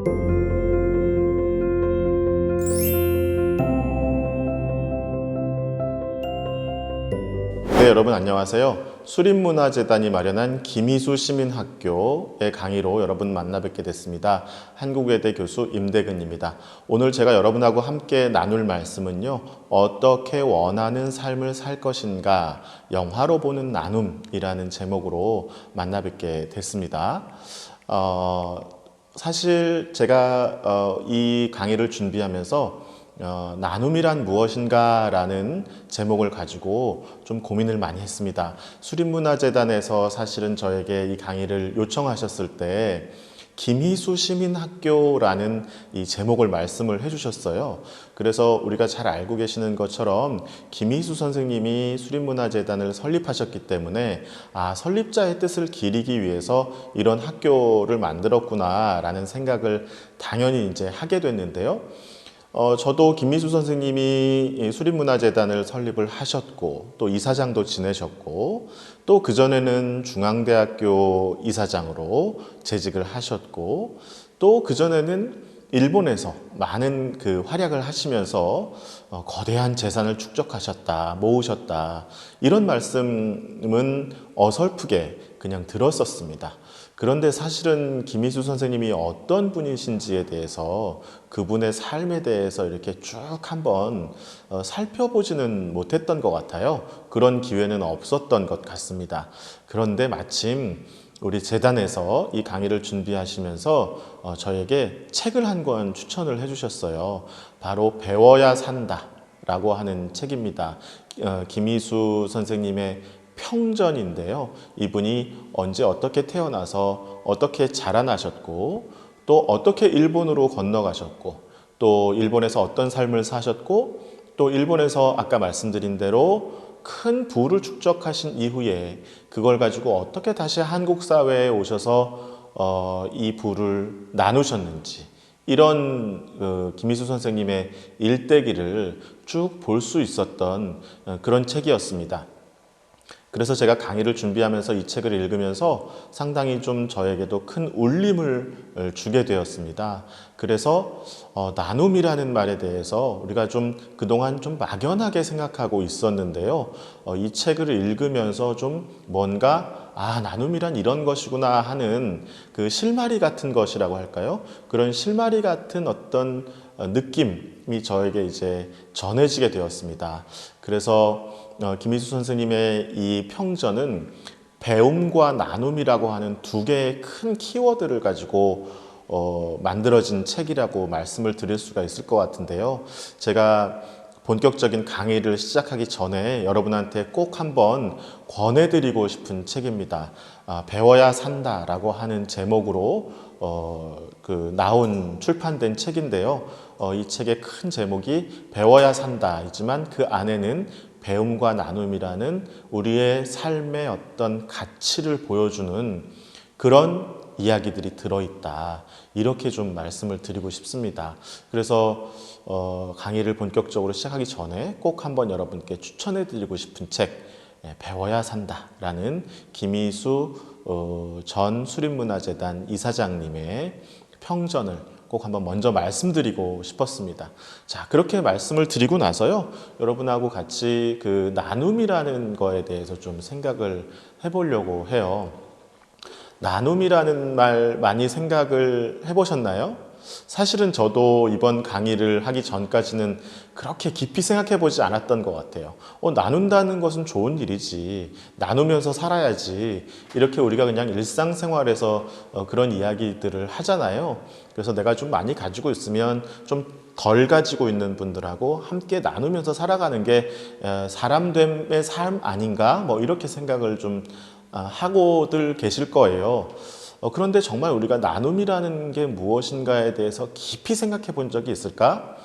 네, 여러분 안녕하세요. 수립문화재단이 마련한 김희수 시민학교의 강의로 여러분 만나 뵙게 됐습니다. 한국외대 교수 임대근입니다. 오늘 제가 여러분하고 함께 나눌 말씀은요, 어떻게 원하는 삶을 살 것인가, 영화로 보는 나눔이라는 제목으로 만나 뵙게 됐습니다. 사실 제가 이 강의를 준비하면서 나눔이란 무엇인가 라는 제목을 가지고 좀 고민을 많이 했습니다. 수립문화재단에서 사실은 저에게 이 강의를 요청하셨을 때 김희수 시민학교라는 이 제목을 말씀을 해주셨어요. 그래서 우리가 잘 알고 계시는 것처럼 김희수 선생님이 수립문화재단을 설립하셨기 때문에 설립자의 뜻을 기리기 위해서 이런 학교를 만들었구나 라는 생각을 당연히 이제 하게 됐는데요. 저도 김희수 선생님이 수립문화재단을 설립을 하셨고 또 이사장도 지내셨고 또 그전에는 중앙대학교 이사장으로 재직을 하셨고 또 그전에는 일본에서 많은 활약을 하시면서 거대한 재산을 축적하셨다, 모으셨다 이런 말씀은 어설프게 그냥 들었었습니다. 그런데 사실은 김희수 선생님이 어떤 분이신지에 대해서 그분의 삶에 대해서 이렇게 쭉 한번 살펴보지는 못했던 것 같아요. 그런 기회는 없었던 것 같습니다. 그런데 마침 우리 재단에서 이 강의를 준비하시면서 저에게 책을 한 권 추천을 해주셨어요. 바로 배워야 산다 라고 하는 책입니다. 김희수 선생님의 평전인데요. 이분이 언제 어떻게 태어나서 어떻게 자라나셨고 또 어떻게 일본으로 건너가셨고 또 일본에서 어떤 삶을 사셨고 또 일본에서 아까 말씀드린 대로 큰 부를 축적하신 이후에 그걸 가지고 어떻게 다시 한국 사회에 오셔서 이 부를 나누셨는지 이런 김희수 선생님의 일대기를 쭉 볼 수 있었던 그런 책이었습니다. 그래서 제가 강의를 준비하면서 이 책을 읽으면서 상당히 좀 저에게도 큰 울림을 주게 되었습니다. 그래서 나눔이라는 말에 대해서 우리가 좀 그동안 좀 막연하게 생각하고 있었는데요. 이 책을 읽으면서 좀 뭔가 나눔이란 이런 것이구나 하는 그 실마리 같은 것이라고 할까요? 그런 실마리 같은 어떤 느낌이 저에게 이제 전해지게 되었습니다. 그래서 김희수 선생님의 이 평전은 배움과 나눔이라고 하는 두 개의 큰 키워드를 가지고 만들어진 책이라고 말씀을 드릴 수가 있을 것 같은데요. 제가 본격적인 강의를 시작하기 전에 여러분한테 꼭 한번 권해드리고 싶은 책입니다. 배워야 산다라고 하는 제목으로 나온 출판된 책인데요. 이 책의 큰 제목이 배워야 산다이지만 그 안에는 배움과 나눔이라는 우리의 삶의 어떤 가치를 보여주는 그런 이야기들이 들어있다. 이렇게 좀 말씀을 드리고 싶습니다. 그래서 강의를 본격적으로 시작하기 전에 꼭 한번 여러분께 추천해 드리고 싶은 책 배워야 산다라는 김희수 전 수립문화재단 이사장님의 평전을 꼭 한번 먼저 말씀드리고 싶었습니다. 자, 그렇게 말씀을 드리고 나서요, 여러분하고 같이 그 나눔이라는 거에 대해서 좀 생각을 해보려고 해요. 나눔이라는 말 많이 생각을 해보셨나요? 사실은 저도 이번 강의를 하기 전까지는 그렇게 깊이 생각해 보지 않았던 것 같아요. 나눈다는 것은 좋은 일이지, 나누면서 살아야지, 이렇게 우리가 그냥 일상생활에서 그런 이야기들을 하잖아요. 그래서 내가 좀 많이 가지고 있으면 좀 덜 가지고 있는 분들하고 함께 나누면서 살아가는 게 사람됨의 삶 아닌가? 뭐 이렇게 생각을 좀 하고들 계실 거예요. 그런데 정말 우리가 나눔이라는 게 무엇인가에 대해서 깊이 생각해 본 적이 있을까?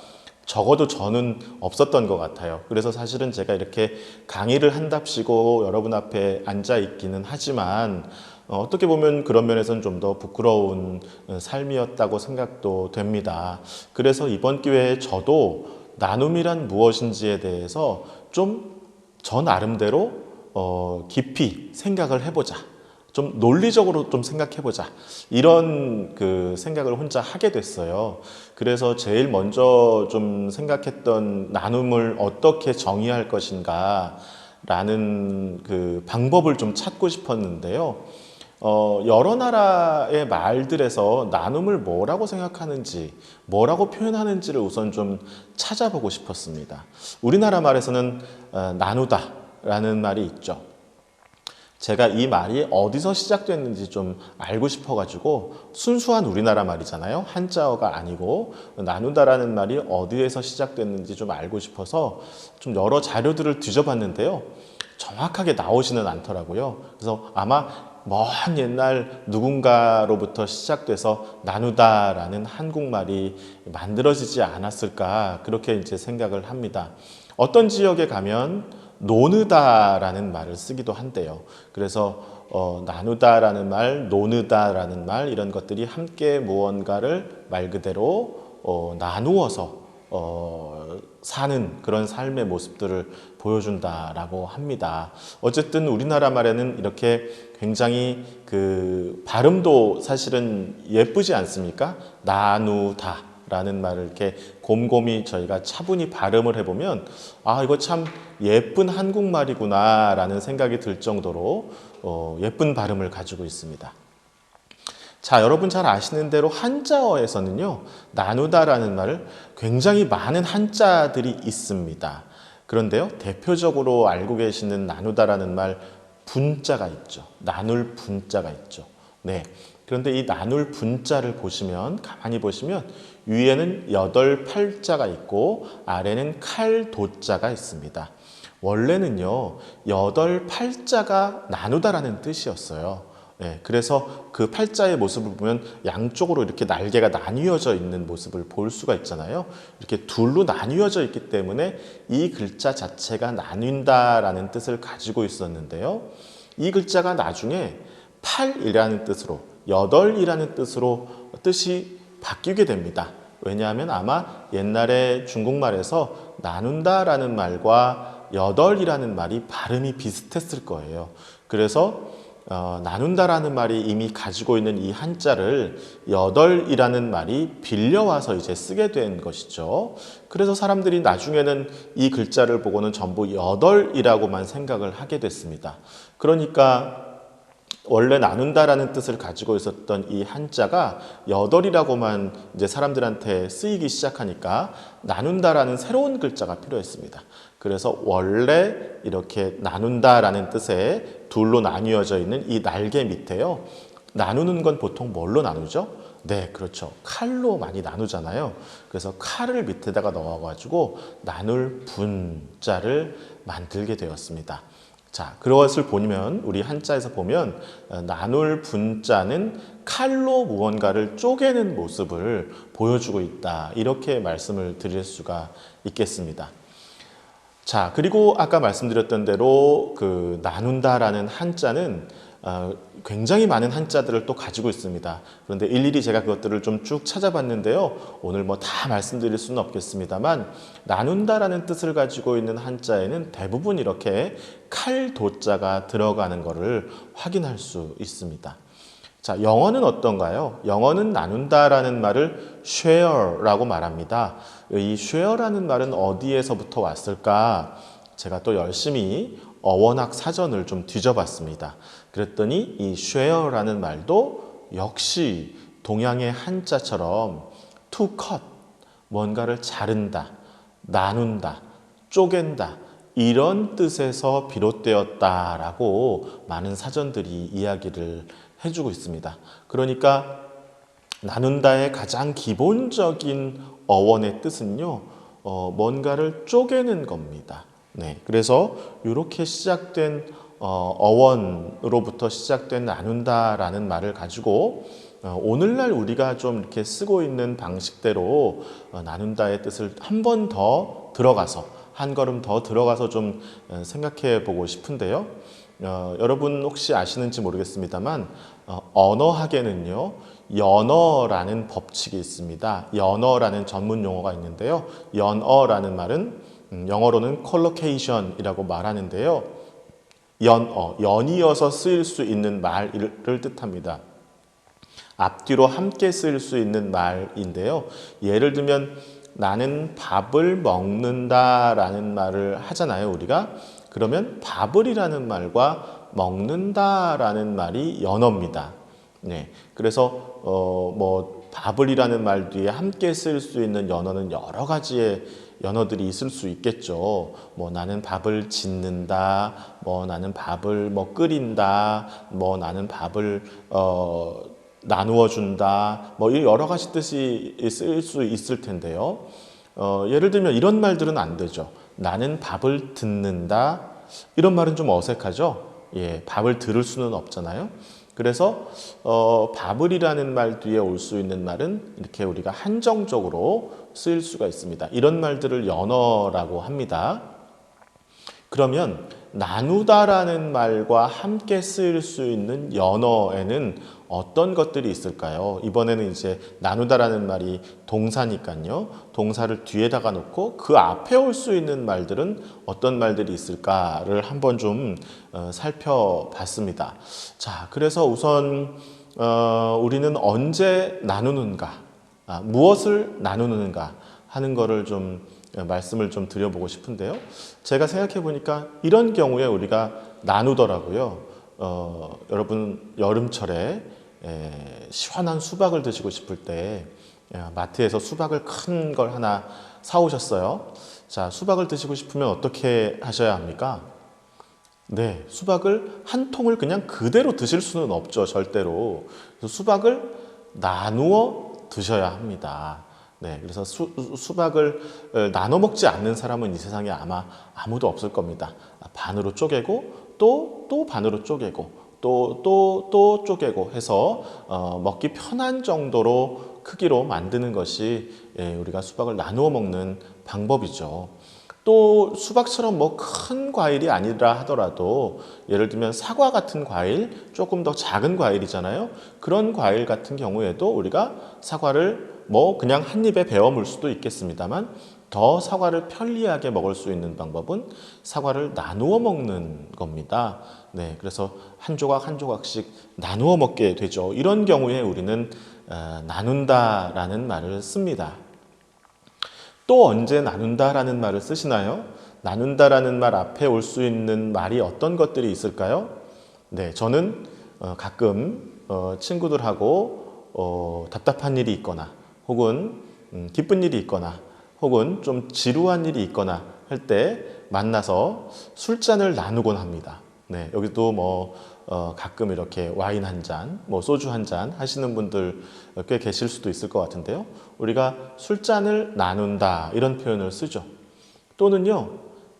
적어도 저는 없었던 것 같아요. 그래서 사실은 제가 이렇게 강의를 한답시고 여러분 앞에 앉아 있기는 하지만 어떻게 보면 그런 면에서는 좀 더 부끄러운 삶이었다고 생각도 됩니다. 그래서 이번 기회에 저도 나눔이란 무엇인지에 대해서 좀 저 나름대로 깊이 생각을 해보자. 좀 논리적으로 좀 생각해보자. 이런 그 생각을 혼자 하게 됐어요. 그래서 제일 먼저 좀 생각했던 나눔을 어떻게 정의할 것인가 라는 그 방법을 좀 찾고 싶었는데요. 여러 나라의 말들에서 나눔을 뭐라고 생각하는지, 뭐라고 표현하는지를 우선 좀 찾아보고 싶었습니다. 우리나라 말에서는 나누다라는 말이 있죠. 제가 이 말이 어디서 시작됐는지 좀 알고 싶어가지고 순수한 우리나라 말이잖아요. 한자어가 아니고 나누다라는 말이 어디에서 시작됐는지 좀 알고 싶어서 좀 여러 자료들을 뒤져봤는데요. 정확하게 나오지는 않더라고요. 그래서 아마 먼 옛날 누군가로부터 시작돼서 나누다라는 한국말이 만들어지지 않았을까 그렇게 이제 생각을 합니다. 어떤 지역에 가면 노느다라는 말을 쓰기도 한대요. 그래서 나누다라는 말, 노느다라는 말 이런 것들이 함께 무언가를 말 그대로 나누어서 사는 그런 삶의 모습들을 보여준다라고 합니다. 어쨌든 우리나라 말에는 이렇게 굉장히 그 발음도 사실은 예쁘지 않습니까? 나누다. 라는 말을 이렇게 곰곰이 저희가 차분히 발음을 해보면 아 이거 참 예쁜 한국말이구나 라는 생각이 들 정도로 예쁜 발음을 가지고 있습니다. 자, 여러분 잘 아시는 대로 한자어에서는요 나누다라는 말을 굉장히 많은 한자들이 있습니다. 그런데요 대표적으로 알고 계시는 나누다라는 말 분자가 있죠. 나눌 분자가 있죠. 네. 그런데 이 나눌 분자를 보시면 가만히 보시면 위에는 8팔자가 있고 아래는 칼도자가 있습니다. 원래는요 8팔자가 나누다라는 뜻이었어요. 네, 그래서 그 팔자의 모습을 보면 양쪽으로 이렇게 날개가 나뉘어져 있는 모습을 볼 수가 있잖아요. 이렇게 둘로 나뉘어져 있기 때문에 이 글자 자체가 나뉜다라는 뜻을 가지고 있었는데요. 이 글자가 나중에 8이라는 뜻으로 8이라는 뜻으로 뜻이 바뀌게 됩니다. 왜냐하면 아마 옛날에 중국말에서 나눈다라는 말과 8이라는 말이 발음이 비슷했을 거예요. 그래서 나눈다라는 말이 이미 가지고 있는 이 한자를 8이라는 말이 빌려와서 이제 쓰게 된 것이죠. 그래서 사람들이 나중에는 이 글자를 보고는 전부 8이라고만 생각을 하게 됐습니다. 그러니까 원래 나눈다라는 뜻을 가지고 있었던 이 한자가 8이라고만 이제 사람들한테 쓰이기 시작하니까 나눈다라는 새로운 글자가 필요했습니다. 그래서 원래 이렇게 나눈다라는 뜻의 둘로 나뉘어져 있는 이 날개 밑에요. 나누는 건 보통 뭘로 나누죠? 네, 그렇죠. 칼로 많이 나누잖아요. 그래서 칼을 밑에다가 넣어가지고 나눌 분자를 만들게 되었습니다. 자, 그것을 보면 우리 한자에서 보면 나눌 분자는 칼로 무언가를 쪼개는 모습을 보여주고 있다. 이렇게 말씀을 드릴 수가 있겠습니다. 자, 그리고 아까 말씀드렸던 대로 그 나눈다라는 한자는 굉장히 많은 한자들을 또 가지고 있습니다. 그런데 일일이 제가 그것들을 좀 쭉 찾아봤는데요. 오늘 뭐 다 말씀드릴 수는 없겠습니다만 나눈다라는 뜻을 가지고 있는 한자에는 대부분 이렇게 칼도자가 들어가는 것을 확인할 수 있습니다. 자, 영어는 어떤가요? 영어는 나눈다라는 말을 share라고 말합니다. 이 share라는 말은 어디에서부터 왔을까? 제가 또 열심히 어원학 사전을 좀 뒤져봤습니다. 그랬더니 이 share라는 말도 역시 동양의 한자처럼 to cut, 뭔가를 자른다, 나눈다, 쪼갠다 이런 뜻에서 비롯되었다라고 많은 사전들이 이야기를 해주고 있습니다. 그러니까 나눈다의 가장 기본적인 어원의 뜻은요, 뭔가를 쪼개는 겁니다. 네, 그래서 이렇게 시작된 어원으로부터 시작된 나눈다라는 말을 가지고 오늘날 우리가 좀 이렇게 쓰고 있는 방식대로 나눈다의 뜻을 한 번 더 들어가서 한 걸음 더 들어가서 좀 생각해 보고 싶은데요. 여러분 혹시 아시는지 모르겠습니다만 언어학에는요 연어라는 법칙이 있습니다. 연어라는 전문 용어가 있는데요. 연어라는 말은 영어로는 컬로케이션이라고 말하는데요. 연이어서 쓰일 수 있는 말을 뜻합니다. 앞뒤로 함께 쓰일 수 있는 말인데요. 예를 들면 나는 밥을 먹는다라는 말을 하잖아요, 우리가. 그러면 밥을이라는 말과 먹는다라는 말이 연어입니다. 네, 그래서 뭐 밥을이라는 말 뒤에 함께 쓸 수 있는 연어는 여러 가지의 연어들이 있을 수 있겠죠. 뭐 나는 밥을 짓는다, 뭐 나는 밥을 뭐 끓인다, 뭐 나는 밥을 나누어 준다, 뭐 이 여러 가지 뜻이 쓸 수 있을 텐데요. 예를 들면 이런 말들은 안 되죠. 나는 밥을 듣는다. 이런 말은 좀 어색하죠. 예, 밥을 들을 수는 없잖아요. 그래서 밥을이라는 말 뒤에 올 수 있는 말은 이렇게 우리가 한정적으로 쓰일 수가 있습니다. 이런 말들을 연어라고 합니다. 그러면 나누다라는 말과 함께 쓰일 수 있는 연어에는 어떤 것들이 있을까요? 이번에는 이제 나누다라는 말이 동사니까요. 동사를 뒤에다가 놓고 그 앞에 올 수 있는 말들은 어떤 말들이 있을까를 한번 좀 살펴봤습니다. 자, 그래서 우선 우리는 언제 나누는가, 무엇을 나누는가 하는 거를 좀 말씀을 좀 드려보고 싶은데요. 제가 생각해 보니까 이런 경우에 우리가 나누더라고요. 여러분 여름철에 시원한 수박을 드시고 싶을 때 마트에서 수박을 큰 걸 하나 사오셨어요. 자, 수박을 드시고 싶으면 어떻게 하셔야 합니까? 네, 수박을 한 통을 그냥 그대로 드실 수는 없죠, 절대로. 그래서 수박을 나누어 드셔야 합니다. 네, 그래서 수박을 나눠 먹지 않는 사람은 이 세상에 아마 아무도 없을 겁니다. 반으로 쪼개고 또 반으로 쪼개고 또 쪼개고 해서 먹기 편한 정도로 크기로 만드는 것이 우리가 수박을 나누어 먹는 방법이죠. 또 수박처럼 뭐 큰 과일이 아니라 하더라도 예를 들면 사과 같은 과일, 조금 더 작은 과일이잖아요. 그런 과일 같은 경우에도 우리가 사과를 뭐 그냥 한 입에 베어 물 수도 있겠습니다만 더 사과를 편리하게 먹을 수 있는 방법은 사과를 나누어 먹는 겁니다. 네, 그래서 한 조각 한 조각씩 나누어 먹게 되죠. 이런 경우에 우리는 나눈다라는 말을 씁니다. 또 언제 나눈다라는 말을 쓰시나요? 나눈다라는 말 앞에 올 수 있는 말이 어떤 것들이 있을까요? 네, 저는 가끔 친구들하고 답답한 일이 있거나 혹은 기쁜 일이 있거나 혹은 좀 지루한 일이 있거나 할 때 만나서 술잔을 나누곤 합니다. 네, 여기도 뭐 가끔 이렇게 와인 한 잔, 뭐 소주 한 잔 하시는 분들 꽤 계실 수도 있을 것 같은데요. 우리가 술잔을 나눈다 이런 표현을 쓰죠. 또는요,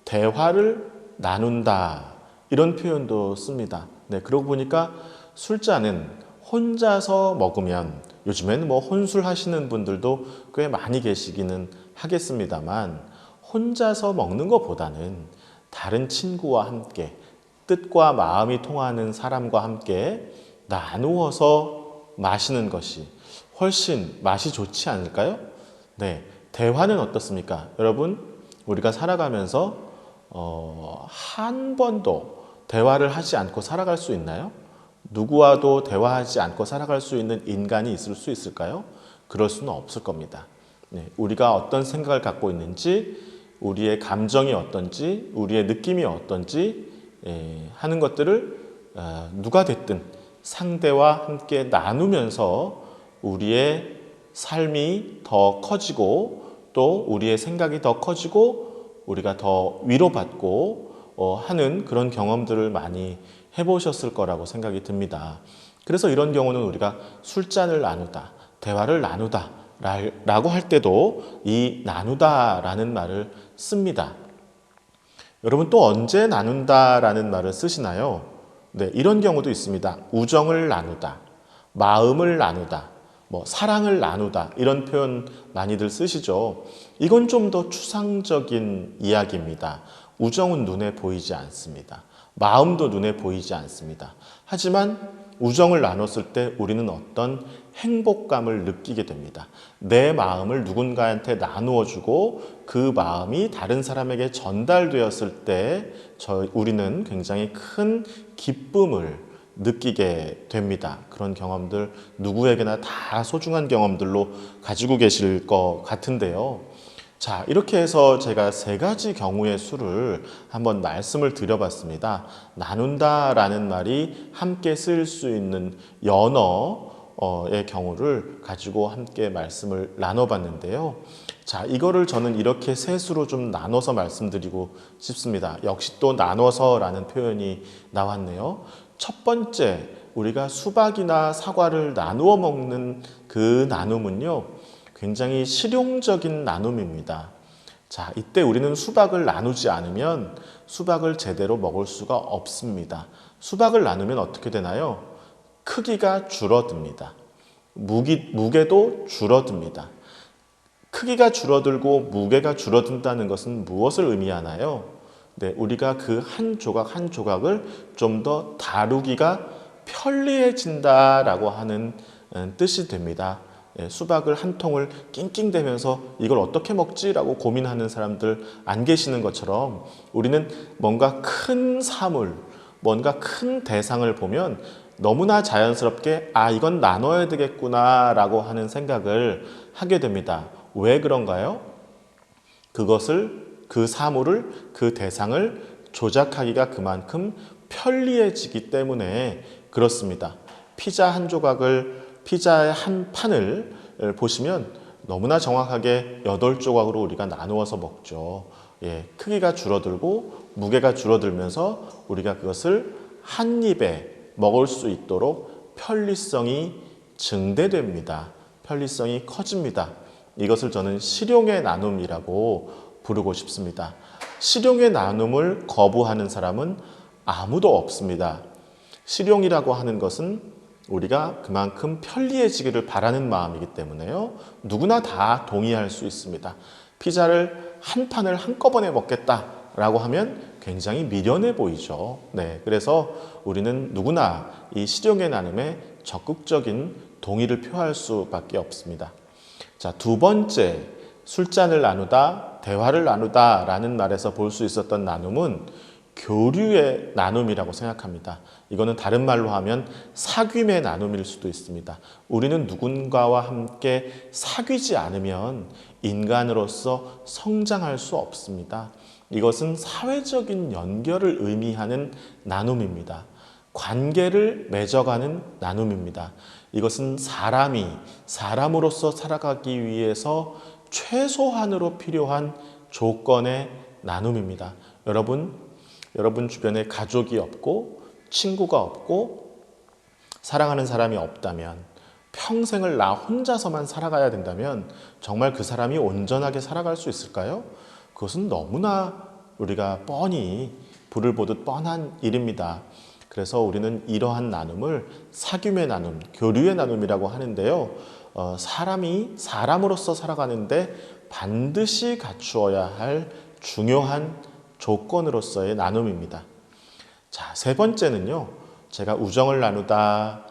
대화를 나눈다 이런 표현도 씁니다. 네, 그러고 보니까 술잔은 혼자서 먹으면 요즘에는 뭐 혼술 하시는 분들도 꽤 많이 계시기는 하겠습니다만 혼자서 먹는 것보다는 다른 친구와 함께 뜻과 마음이 통하는 사람과 함께 나누어서 마시는 것이 훨씬 맛이 좋지 않을까요? 네, 대화는 어떻습니까? 여러분, 우리가 살아가면서 한 번도 대화를 하지 않고 살아갈 수 있나요? 누구와도 대화하지 않고 살아갈 수 있는 인간이 있을 수 있을까요? 그럴 수는 없을 겁니다. 네, 우리가 어떤 생각을 갖고 있는지, 우리의 감정이 어떤지, 우리의 느낌이 어떤지 하는 것들을 누가 됐든 상대와 함께 나누면서 우리의 삶이 더 커지고 또 우리의 생각이 더 커지고 우리가 더 위로받고 하는 그런 경험들을 많이 해보셨을 거라고 생각이 듭니다. 그래서 이런 경우는 우리가 술잔을 나누다, 대화를 나누다 라고 할 때도 이 나누다라는 말을 씁니다. 여러분 또 언제 나눈다라는 말을 쓰시나요? 네, 이런 경우도 있습니다. 우정을 나누다, 마음을 나누다, 뭐 사랑을 나누다 이런 표현 많이들 쓰시죠. 이건 좀 더 추상적인 이야기입니다. 우정은 눈에 보이지 않습니다. 마음도 눈에 보이지 않습니다. 하지만 우정을 나눴을 때 우리는 어떤 행복감을 느끼게 됩니다. 내 마음을 누군가한테 나누어 주고 그 마음이 다른 사람에게 전달되었을 때 우리는 굉장히 큰 기쁨을 느끼게 됩니다. 그런 경험들 누구에게나 다 소중한 경험들로 가지고 계실 것 같은데요. 자, 이렇게 해서 제가 세 가지 경우의 수를 한번 말씀을 드려봤습니다. 나눈다라는 말이 함께 쓸 수 있는 연어의 경우를 가지고 함께 말씀을 나눠봤는데요. 자, 이거를 저는 이렇게 세 수로 좀 나눠서 말씀드리고 싶습니다. 역시 또 나눠서라는 표현이 나왔네요. 첫 번째, 우리가 수박이나 사과를 나누어 먹는 그 나눔은요, 굉장히 실용적인 나눔입니다. 자, 이때 우리는 수박을 나누지 않으면 수박을 제대로 먹을 수가 없습니다. 수박을 나누면 어떻게 되나요? 크기가 줄어듭니다. 무게도 줄어듭니다. 크기가 줄어들고 무게가 줄어든다는 것은 무엇을 의미하나요? 네, 우리가 그 한 조각 한 조각을 좀 더 다루기가 편리해진다라고 하는 뜻이 됩니다. 수박을 한 통을 낑낑대면서 이걸 어떻게 먹지라고 고민하는 사람들 안 계시는 것처럼 우리는 뭔가 큰 사물, 뭔가 큰 대상을 보면 너무나 자연스럽게 이건 나눠야 되겠구나 라고 하는 생각을 하게 됩니다. 왜 그런가요? 그 사물을, 그 대상을 조작하기가 그만큼 편리해지기 때문에 그렇습니다. 피자의 한 판을 보시면 너무나 정확하게 8조각으로 우리가 나누어서 먹죠. 크기가 줄어들고 무게가 줄어들면서 우리가 그것을 한 입에 먹을 수 있도록 편리성이 증대됩니다. 편리성이 커집니다. 이것을 저는 실용의 나눔이라고 부르고 싶습니다. 실용의 나눔을 거부하는 사람은 아무도 없습니다. 실용이라고 하는 것은 우리가 그만큼 편리해지기를 바라는 마음이기 때문에요. 누구나 다 동의할 수 있습니다. 피자를 한 판을 한꺼번에 먹겠다라고 하면 굉장히 미련해 보이죠. 네, 그래서 우리는 누구나 이 실용의 나눔에 적극적인 동의를 표할 수밖에 없습니다. 자, 두 번째, 술잔을 나누다, 대화를 나누다라는 말에서 볼 수 있었던 나눔은 교류의 나눔이라고 생각합니다. 이거는 다른 말로 하면 사귐의 나눔일 수도 있습니다. 우리는 누군가와 함께 사귀지 않으면 인간으로서 성장할 수 없습니다. 이것은 사회적인 연결을 의미하는 나눔입니다. 관계를 맺어가는 나눔입니다. 이것은 사람이 사람으로서 살아가기 위해서 최소한으로 필요한 조건의 나눔입니다. 여러분 주변에 가족이 없고 친구가 없고 사랑하는 사람이 없다면 평생을 나 혼자서만 살아가야 된다면 정말 그 사람이 온전하게 살아갈 수 있을까요? 그것은 너무나 우리가 뻔히 불을 보듯 뻔한 일입니다. 그래서 우리는 이러한 나눔을 사귐의 나눔, 교류의 나눔이라고 하는데요. 사람이 사람으로서 살아가는데 반드시 갖추어야 할 중요한 조건으로서의 나눔입니다. 자, 세 번째는요. 제가 우정을 나누다,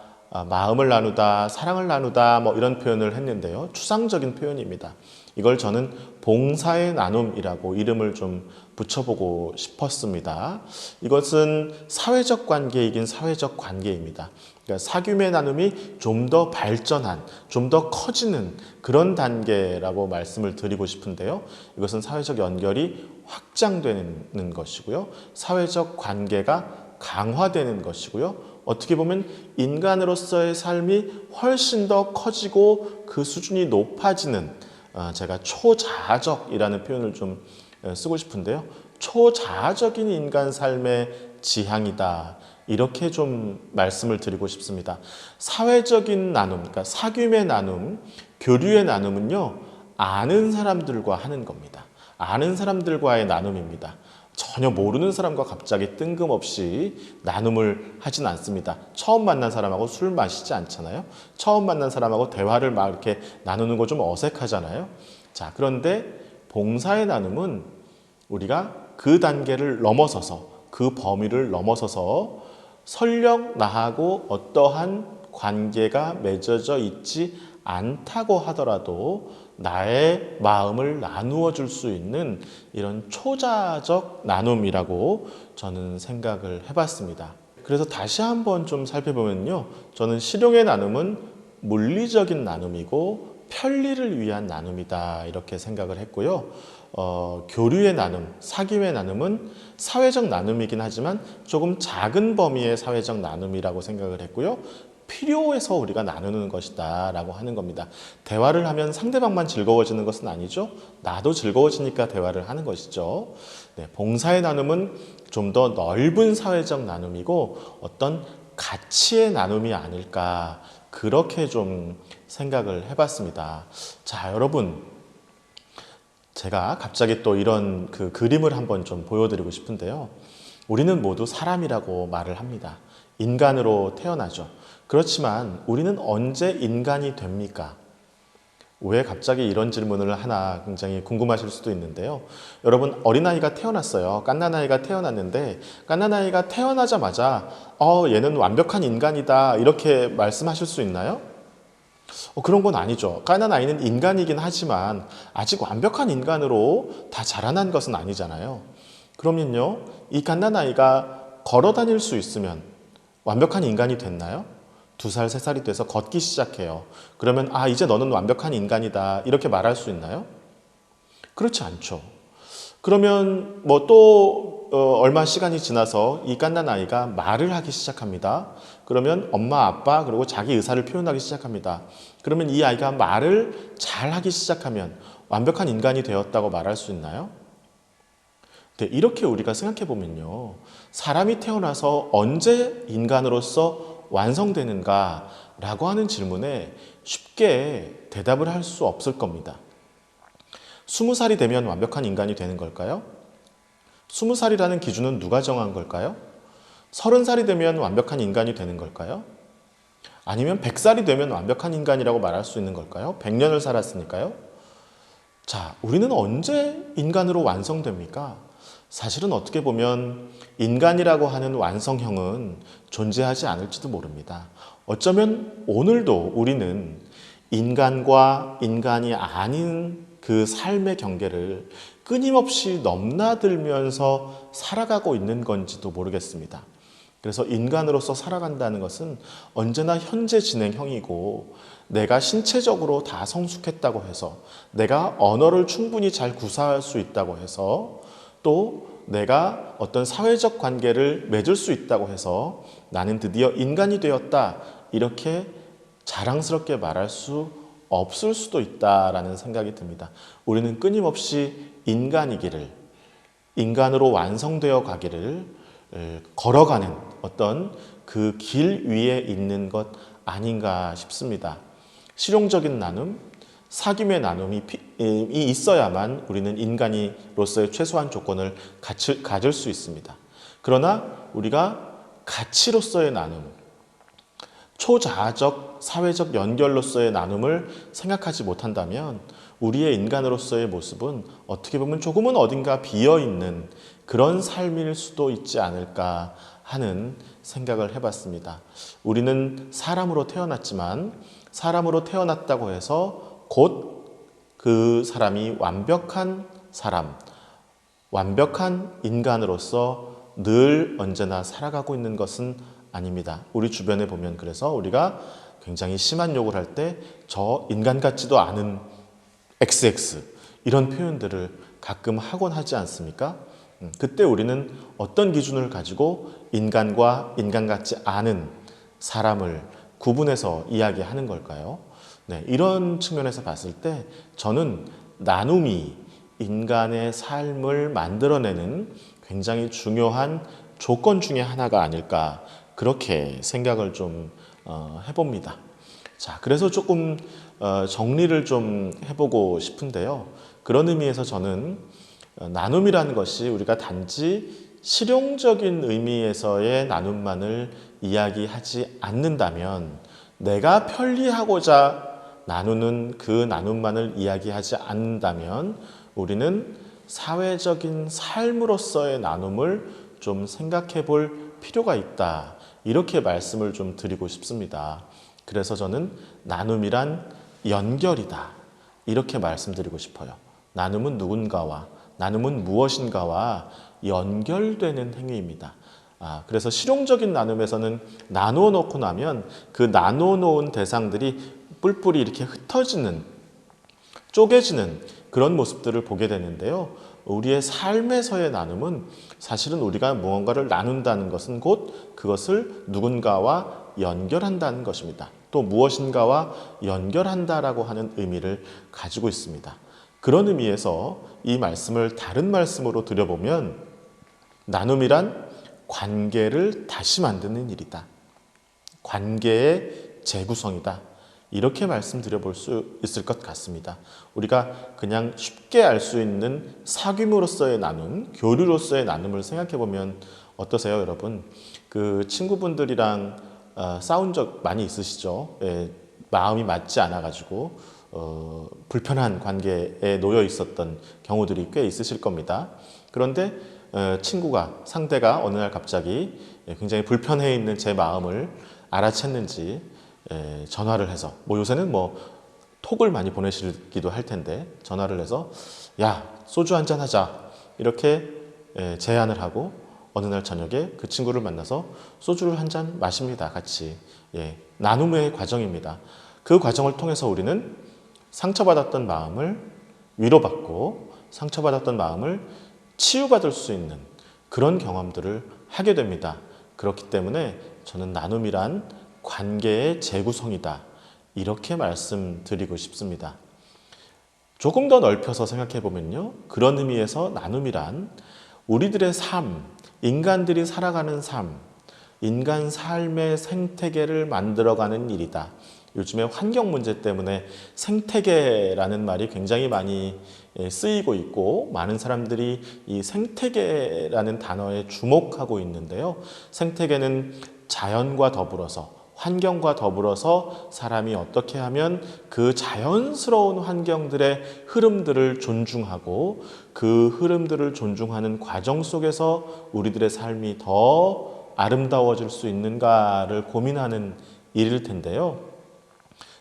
마음을 나누다, 사랑을 나누다 이런 표현을 했는데요. 추상적인 표현입니다. 이걸 저는 봉사의 나눔이라고 이름을 좀 붙여보고 싶었습니다. 이것은 사회적 관계이긴 사회적 관계입니다. 그러니까 사귐의 나눔이 좀 더 발전한, 좀 더 커지는 그런 단계라고 말씀을 드리고 싶은데요. 이것은 사회적 연결이 확장되는 것이고요. 사회적 관계가 강화되는 것이고요. 어떻게 보면 인간으로서의 삶이 훨씬 더 커지고 그 수준이 높아지는, 제가 초자아적이라는 표현을 좀 쓰고 싶은데요. 초자아적인 인간 삶의 지향이다. 이렇게 좀 말씀을 드리고 싶습니다. 사회적인 나눔, 그러니까 사귐의 나눔, 교류의 나눔은요. 아는 사람들과 하는 겁니다. 아는 사람들과의 나눔입니다. 전혀 모르는 사람과 갑자기 뜬금없이 나눔을 하진 않습니다. 처음 만난 사람하고 술 마시지 않잖아요. 처음 만난 사람하고 대화를 막 이렇게 나누는 거 좀 어색하잖아요. 자, 그런데 봉사의 나눔은 우리가 그 단계를 넘어서서, 그 범위를 넘어서서 설령 나하고 어떠한 관계가 맺어져 있지 않다고 하더라도 나의 마음을 나누어 줄 수 있는 이런 초자적 나눔이라고 저는 생각을 해봤습니다. 그래서 다시 한번 좀 살펴보면요. 저는 실용의 나눔은 물리적인 나눔이고 편리를 위한 나눔이다 이렇게 생각을 했고요. 교류의 나눔, 사귐의 나눔은 사회적 나눔이긴 하지만 조금 작은 범위의 사회적 나눔이라고 생각을 했고요. 필요해서 우리가 나누는 것이다 라고 하는 겁니다. 대화를 하면 상대방만 즐거워지는 것은 아니죠. 나도 즐거워지니까 대화를 하는 것이죠. 네, 봉사의 나눔은 좀 더 넓은 사회적 나눔이고 어떤 가치의 나눔이 아닐까 그렇게 좀 생각을 해봤습니다. 자, 여러분, 제가 갑자기 또 이런 그 그림을 한번 좀 보여드리고 싶은데요. 우리는 모두 사람이라고 말을 합니다. 인간으로 태어나죠. 그렇지만 우리는 언제 인간이 됩니까? 왜 갑자기 이런 질문을 하나 굉장히 궁금하실 수도 있는데요. 여러분, 어린아이가 태어났어요. 갓난아이가 태어났는데 갓난아이가 태어나자마자 얘는 완벽한 인간이다 이렇게 말씀하실 수 있나요? 그런 건 아니죠. 갓난아이는 인간이긴 하지만 아직 완벽한 인간으로 다 자라난 것은 아니잖아요. 그러면요, 이 갓난아이가 걸어 다닐 수 있으면 완벽한 인간이 됐나요? 2살, 3살이 돼서 걷기 시작해요. 그러면 이제 너는 완벽한 인간이다 이렇게 말할 수 있나요? 그렇지 않죠. 그러면 뭐 또 얼마 시간이 지나서 이 갓난아이가 말을 하기 시작합니다. 그러면 엄마, 아빠 그리고 자기 의사를 표현하기 시작합니다. 그러면 이 아이가 말을 잘 하기 시작하면 완벽한 인간이 되었다고 말할 수 있나요? 네, 이렇게 우리가 생각해 보면요. 사람이 태어나서 언제 인간으로서 완성되는가 라고 하는 질문에 쉽게 대답을 할 수 없을 겁니다. 20살이 되면 완벽한 인간이 되는 걸까요? 20살이라는 기준은 누가 정한 걸까요? 30살이 되면 완벽한 인간이 되는 걸까요? 아니면 100살이 되면 완벽한 인간이라고 말할 수 있는 걸까요? 100년을 살았으니까요. 자, 우리는 언제 인간으로 완성됩니까? 사실은 어떻게 보면 인간이라고 하는 완성형은 존재하지 않을지도 모릅니다. 어쩌면 오늘도 우리는 인간과 인간이 아닌 그 삶의 경계를 끊임없이 넘나들면서 살아가고 있는 건지도 모르겠습니다. 그래서 인간으로서 살아간다는 것은 언제나 현재 진행형이고 내가 신체적으로 다 성숙했다고 해서 내가 언어를 충분히 잘 구사할 수 있다고 해서 또 내가 어떤 사회적 관계를 맺을 수 있다고 해서 나는 드디어 인간이 되었다 이렇게 자랑스럽게 말할 수 없을 수도 있다라는 생각이 듭니다. 우리는 끊임없이 인간이기를, 인간으로 완성되어 가기를 걸어가는 어떤 그 길 위에 있는 것 아닌가 싶습니다. 실용적인 나눔, 사귐의 나눔이 있어야만 우리는 인간으로서의 최소한 조건을 가질 수 있습니다. 그러나 우리가 가치로서의 나눔, 초자아적 사회적 연결로서의 나눔을 생각하지 못한다면 우리의 인간으로서의 모습은 어떻게 보면 조금은 어딘가 비어있는 그런 삶일 수도 있지 않을까 하는 생각을 해봤습니다. 우리는 사람으로 태어났지만 사람으로 태어났다고 해서 곧 그 사람이 완벽한 사람, 완벽한 인간으로서 늘 언제나 살아가고 있는 것은 아닙니다. 우리 주변에 보면 그래서 우리가 굉장히 심한 욕을 할 때 저 인간 같지도 않은 XX 이런 표현들을 가끔 하곤 하지 않습니까? 그때 우리는 어떤 기준을 가지고 인간과 인간 같지 않은 사람을 구분해서 이야기하는 걸까요? 네, 이런 측면에서 봤을 때 저는 나눔이 인간의 삶을 만들어내는 굉장히 중요한 조건 중에 하나가 아닐까 그렇게 생각을 좀 해봅니다. 자, 그래서 조금 정리를 좀 해보고 싶은데요. 그런 의미에서 저는 나눔이라는 것이 우리가 단지 실용적인 의미에서의 나눔만을 이야기하지 않는다면 내가 편리하고자 나누는 그 나눔만을 이야기하지 않는다면 우리는 사회적인 삶으로서의 나눔을 좀 생각해 볼 필요가 있다. 이렇게 말씀을 좀 드리고 싶습니다. 그래서 저는 나눔이란 연결이다. 이렇게 말씀드리고 싶어요. 나눔은 누군가와, 나눔은 무엇인가와 연결되는 행위입니다. 그래서 실용적인 나눔에서는 나누어 놓고 나면 그 나누어 놓은 대상들이 뿔뿔이 이렇게 흩어지는, 쪼개지는 그런 모습들을 보게 되는데요. 우리의 삶에서의 나눔은 사실은 우리가 무언가를 나눈다는 것은 곧 그것을 누군가와 연결한다는 것입니다. 또 무엇인가와 연결한다라고 하는 의미를 가지고 있습니다. 그런 의미에서 이 말씀을 다른 말씀으로 들여보면 나눔이란 관계를 다시 만드는 일이다. 관계의 재구성이다. 이렇게 말씀드려볼 수 있을 것 같습니다. 우리가 그냥 쉽게 알 수 있는 사귐으로서의 나눔, 교류로서의 나눔을 생각해보면 어떠세요, 여러분? 그 친구분들이랑 싸운 적 많이 있으시죠? 예, 마음이 맞지 않아가지고 불편한 관계에 놓여 있었던 경우들이 꽤 있으실 겁니다. 그런데 상대가 어느 날 갑자기 굉장히 불편해 있는 제 마음을 알아챘는지 전화를 해서, 요새는 톡을 많이 보내시기도 할 텐데 전화를 해서 야, 소주 한잔 하자 이렇게 제안을 하고 어느 날 저녁에 그 친구를 만나서 소주를 한 잔 마십니다. 같이. 나눔의 과정입니다. 그 과정을 통해서 우리는 상처받았던 마음을 위로받고 상처받았던 마음을 치유받을 수 있는 그런 경험들을 하게 됩니다. 그렇기 때문에 저는 나눔이란 관계의 재구성이다. 이렇게 말씀드리고 싶습니다. 조금 더 넓혀서 생각해 보면요. 그런 의미에서 나눔이란 우리들의 삶, 인간들이 살아가는 삶, 인간 삶의 생태계를 만들어가는 일이다. 요즘에 환경 문제 때문에 생태계라는 말이 굉장히 많이 쓰이고 있고 많은 사람들이 이 생태계라는 단어에 주목하고 있는데요. 생태계는 자연과 더불어서 환경과 더불어서 사람이 어떻게 하면 그 자연스러운 환경들의 흐름들을 존중하고 그 흐름들을 존중하는 과정 속에서 우리들의 삶이 더 아름다워질 수 있는가를 고민하는 일일 텐데요.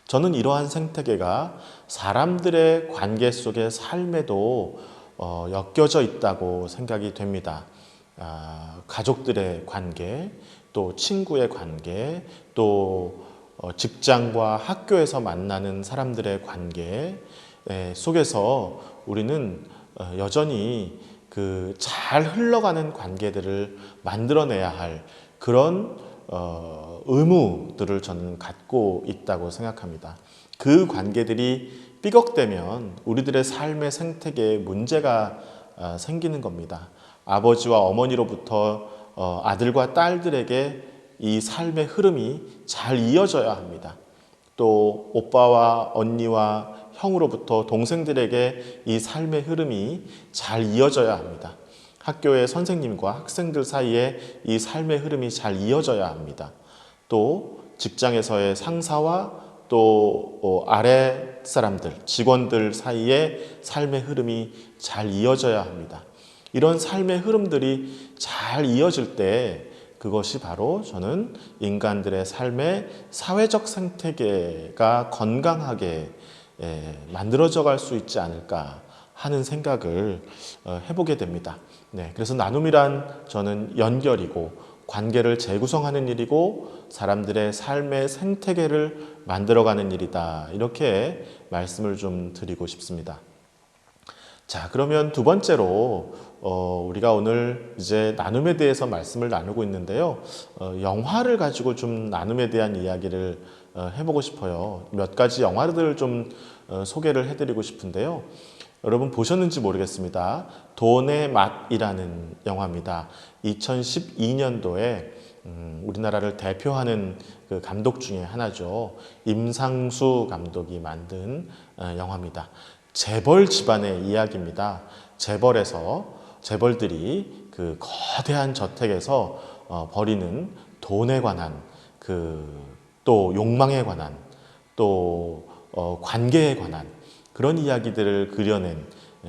저는 이러한 생태계가 사람들의 관계 속의 삶에도 엮여져 있다고 생각이 됩니다. 가족들의 관계, 또 친구의 관계, 또 직장과 학교에서 만나는 사람들의 관계 속에서 우리는 여전히 그 잘 흘러가는 관계들을 만들어내야 할 그런 의무들을 저는 갖고 있다고 생각합니다. 그 관계들이 삐걱대면 우리들의 삶의 생태계에 문제가 생기는 겁니다. 아버지와 어머니로부터 아들과 딸들에게 이 삶의 흐름이 잘 이어져야 합니다. 또 오빠와 언니와 형으로부터 동생들에게 이 삶의 흐름이 잘 이어져야 합니다. 학교의 선생님과 학생들 사이에 이 삶의 흐름이 잘 이어져야 합니다. 또 직장에서의 상사와 또 아래 사람들, 직원들 사이에 삶의 흐름이 잘 이어져야 합니다. 이런 삶의 흐름들이 잘 이어질 때 그것이 바로 저는 인간들의 삶의 사회적 생태계가 건강하게 만들어져 갈 수 있지 않을까 하는 생각을 해보게 됩니다. 그래서 나눔이란 저는 연결이고 관계를 재구성하는 일이고 사람들의 삶의 생태계를 만들어가는 일이다. 이렇게 말씀을 좀 드리고 싶습니다. 자, 그러면 두 번째로 우리가 오늘 이제 나눔에 대해서 말씀을 나누고 있는데요. 영화를 가지고 좀 나눔에 대한 이야기를 해보고 싶어요. 몇 가지 영화들을 좀 소개를 해드리고 싶은데요. 여러분 보셨는지 모르겠습니다. 돈의 맛이라는 영화입니다. 2012년도에 우리나라를 대표하는 그 감독 중에 하나죠. 임상수 감독이 만든 영화입니다. 재벌 집안의 이야기입니다. 재벌들이 그 거대한 저택에서 벌이는 돈에 관한 또 욕망에 관한 또 관계에 관한 그런 이야기들을 그려낸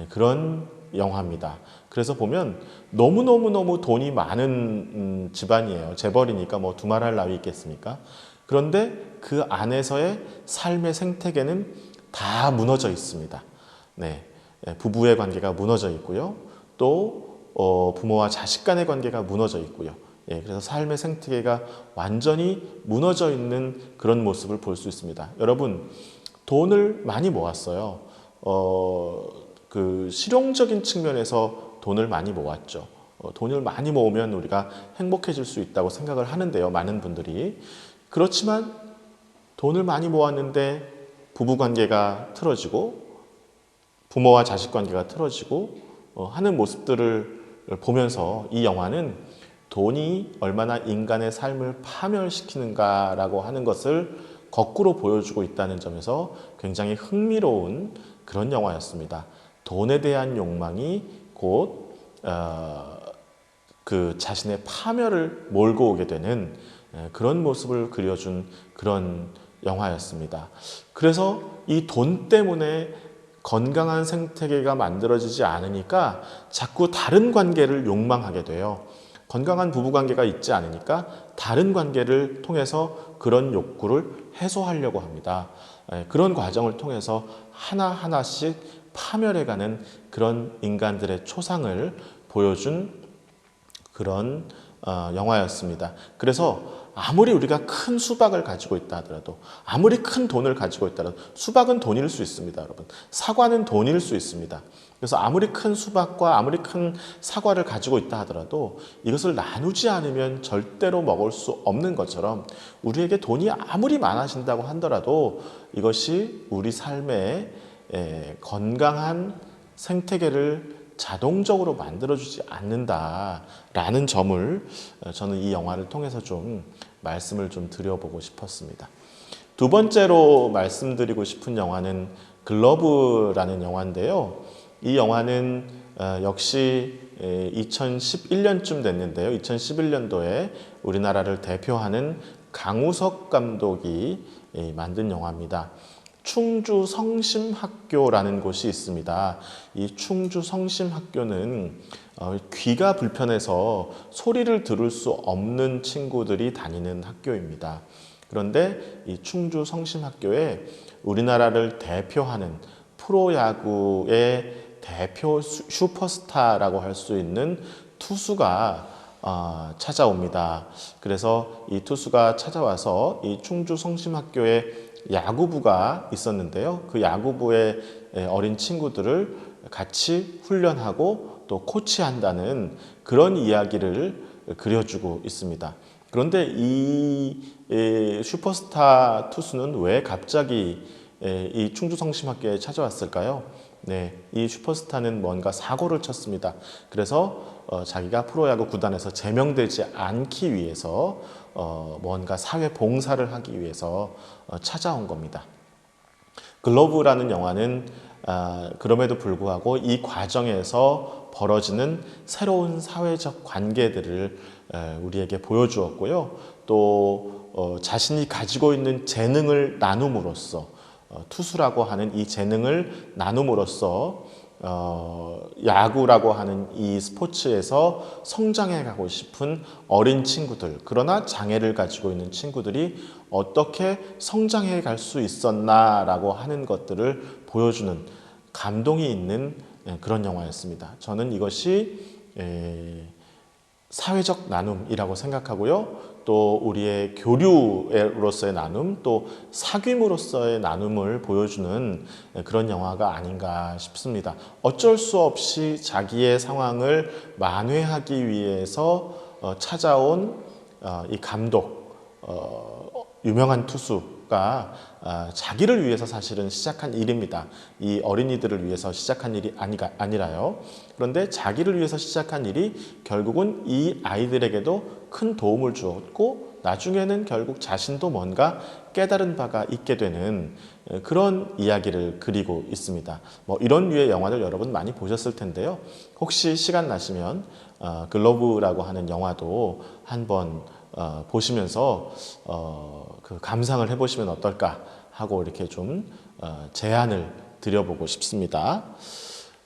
그런 영화입니다. 그래서 보면 너무너무너무 돈이 많은 집안이에요. 재벌이니까 뭐 두말할 나위 있겠습니까? 그런데 그 안에서의 삶의 생태계는 다 무너져 있습니다. 네, 부부의 관계가 무너져 있고요. 또 부모와 자식 간의 관계가 무너져 있고요. 그래서 삶의 생태계가 완전히 무너져 있는 그런 모습을 볼 수 있습니다. 여러분, 돈을 많이 모았어요. 그 실용적인 측면에서 돈을 많이 모았죠. 돈을 많이 모으면 우리가 행복해질 수 있다고 생각을 하는데요. 많은 분들이. 그렇지만 돈을 많이 모았는데 부부 관계가 틀어지고 부모와 자식 관계가 틀어지고 하는 모습들을 보면서 이 영화는 돈이 얼마나 인간의 삶을 파멸시키는가라고 하는 것을 거꾸로 보여주고 있다는 점에서 굉장히 흥미로운 그런 영화였습니다. 돈에 대한 욕망이 곧 그 자신의 파멸을 몰고 오게 되는 그런 모습을 그려준 그런 영화였습니다. 그래서 이 돈 때문에 건강한 생태계가 만들어지지 않으니까 자꾸 다른 관계를 욕망하게 돼요. 건강한 부부관계가 있지 않으니까 다른 관계를 통해서 그런 욕구를 해소하려고 합니다. 그런 과정을 통해서 하나하나씩 파멸해가는 그런 인간들의 초상을 보여준 그런 영화였습니다. 그래서 아무리 우리가 큰 수박을 가지고 있다 하더라도, 아무리 큰 돈을 가지고 있다 하더라도, 수박은 돈일 수 있습니다, 여러분. 사과는 돈일 수 있습니다. 그래서 아무리 큰 수박과 아무리 큰 사과를 가지고 있다 하더라도 이것을 나누지 않으면 절대로 먹을 수 없는 것처럼 우리에게 돈이 아무리 많아진다고 하더라도 이것이 우리 삶에 건강한 생태계를 자동적으로 만들어주지 않는다라는 점을 저는 이 영화를 통해서 좀 말씀을 좀 드려보고 싶었습니다. 두 번째로 말씀드리고 싶은 영화는 글러브라는 영화인데요. 이 영화는 역시 2011년쯤 됐는데요. 2011년도에 우리나라를 대표하는 강우석 감독이 만든 영화입니다. 충주 성심학교라는 곳이 있습니다. 이 충주 성심학교는 귀가 불편해서 소리를 들을 수 없는 친구들이 다니는 학교입니다. 그런데 이 충주 성심학교에 우리나라를 대표하는 프로야구의 대표 슈퍼스타라고 할 수 있는 투수가 찾아옵니다. 그래서 이 투수가 찾아와서 이 충주 성심학교에 야구부가 있었는데요. 그 야구부의 어린 친구들을 같이 훈련하고 또 코치한다는 그런 이야기를 그려주고 있습니다. 그런데 이 슈퍼스타 투수는 왜 갑자기 이 충주 성심학교에 찾아왔을까요? 네, 이 슈퍼스타는 뭔가 사고를 쳤습니다. 그래서 자기가 프로야구 구단에서 제명되지 않기 위해서 뭔가 사회 봉사를 하기 위해서 찾아온 겁니다. 글러브라는 영화는 그럼에도 불구하고 이 과정에서 벌어지는 새로운 사회적 관계들을 우리에게 보여주었고요. 또 자신이 가지고 있는 재능을 나눔으로써 투수라고 하는 이 재능을 나눔으로써 야구라고 하는 이 스포츠에서 성장해 가고 싶은 어린 친구들, 그러나 장애를 가지고 있는 친구들이 어떻게 성장해 갈 수 있었나라고 하는 것들을 보여주는 감동이 있는 그런 영화였습니다. 저는 이것이 사회적 나눔이라고 생각하고요. 또 우리의 교류로서의 나눔, 또 사귐으로서의 나눔을 보여주는 그런 영화가 아닌가 싶습니다. 어쩔 수 없이 자기의 상황을 만회하기 위해서 찾아온 이 감독, 유명한 투수가 자기를 위해서 사실은 시작한 일입니다. 이 어린이들을 위해서 시작한 일이 아니라요. 그런데 자기를 위해서 시작한 일이 결국은 이 아이들에게도 큰 도움을 주었고 나중에는 결국 자신도 뭔가 깨달은 바가 있게 되는 그런 이야기를 그리고 있습니다. 뭐 이런 류의 영화들 여러분 많이 보셨을 텐데요. 혹시 시간 나시면 글러브라고 하는 영화도 한번 보시면서 그 감상을 해보시면 어떨까 하고 이렇게 좀 제안을 드려보고 싶습니다.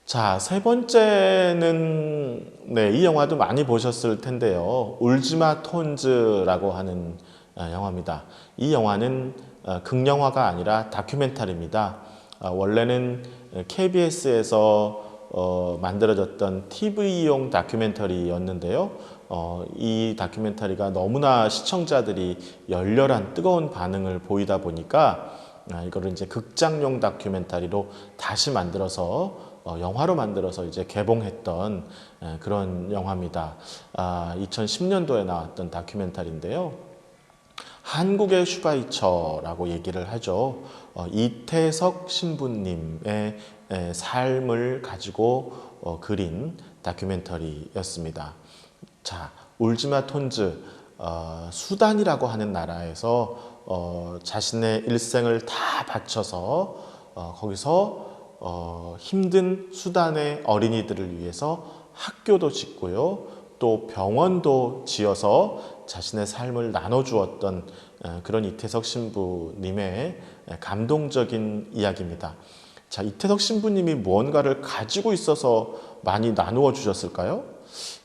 자, 세 번째는 이 영화도 많이 보셨을 텐데요. 울지마 톤즈라고 하는 영화입니다. 이 영화는 극영화가 아니라 다큐멘터리입니다. 원래는 KBS에서 만들어졌던 TV용 다큐멘터리였는데요. 이 다큐멘터리가 너무나 시청자들이 열렬한 뜨거운 반응을 보이다 보니까 이거를 이제 극장용 다큐멘터리로 다시 만들어서 영화로 만들어서 이제 개봉했던 그런 영화입니다. 2010년도에 나왔던 다큐멘터리인데요. 한국의 슈바이처라고 얘기를 하죠. 이태석 신부님의 삶을 가지고 그린 다큐멘터리였습니다. 자, 울지마 톤즈, 수단이라고 하는 나라에서 자신의 일생을 다 바쳐서 거기서 힘든 수단의 어린이들을 위해서 학교도 짓고요. 또 병원도 지어서 자신의 삶을 나눠주었던 그런 이태석 신부님의 감동적인 이야기입니다. 자, 이태석 신부님이 무언가를 가지고 있어서 많이 나누어 주셨을까요?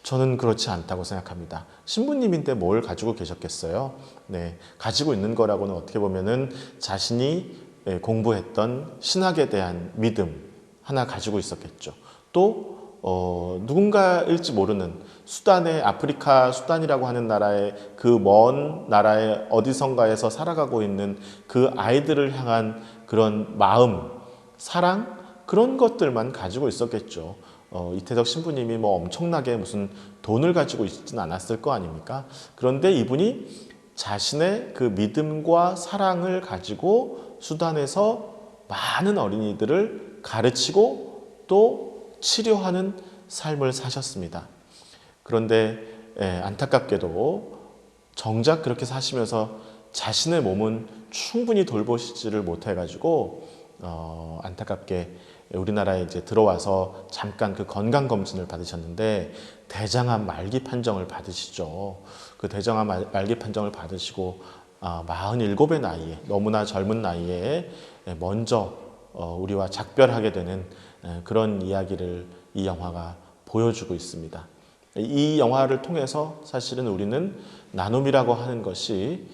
저는 그렇지 않다고 생각합니다. 신부님인데 뭘 가지고 계셨겠어요? 네, 가지고 있는 거라고는 어떻게 보면은 자신이 공부했던 신학에 대한 믿음 하나 가지고 있었겠죠. 또 누군가일지 모르는 수단의 아프리카 수단이라고 하는 나라의 그 먼 나라의 어디선가에서 살아가고 있는 그 아이들을 향한 그런 마음, 사랑 그런 것들만 가지고 있었겠죠. 이태석 신부님이 뭐 엄청나게 무슨 돈을 가지고 있지는 않았을 거 아닙니까? 그런데 이분이 자신의 그 믿음과 사랑을 가지고 수단에서 많은 어린이들을 가르치고 또 치료하는 삶을 사셨습니다. 그런데 안타깝게도 정작 그렇게 사시면서 자신의 몸은 충분히 돌보시지를 못해가지고 안타깝게 우리나라에 이제 들어와서 잠깐 그 건강 검진을 받으셨는데 대장암 말기 판정을 받으시죠. 그 대장암 말기 판정을 받으시고 47의 나이에 너무나 젊은 나이에 먼저 우리와 작별하게 되는 그런 이야기를 이 영화가 보여주고 있습니다. 이 영화를 통해서 사실은 우리는 나눔이라고 하는 것이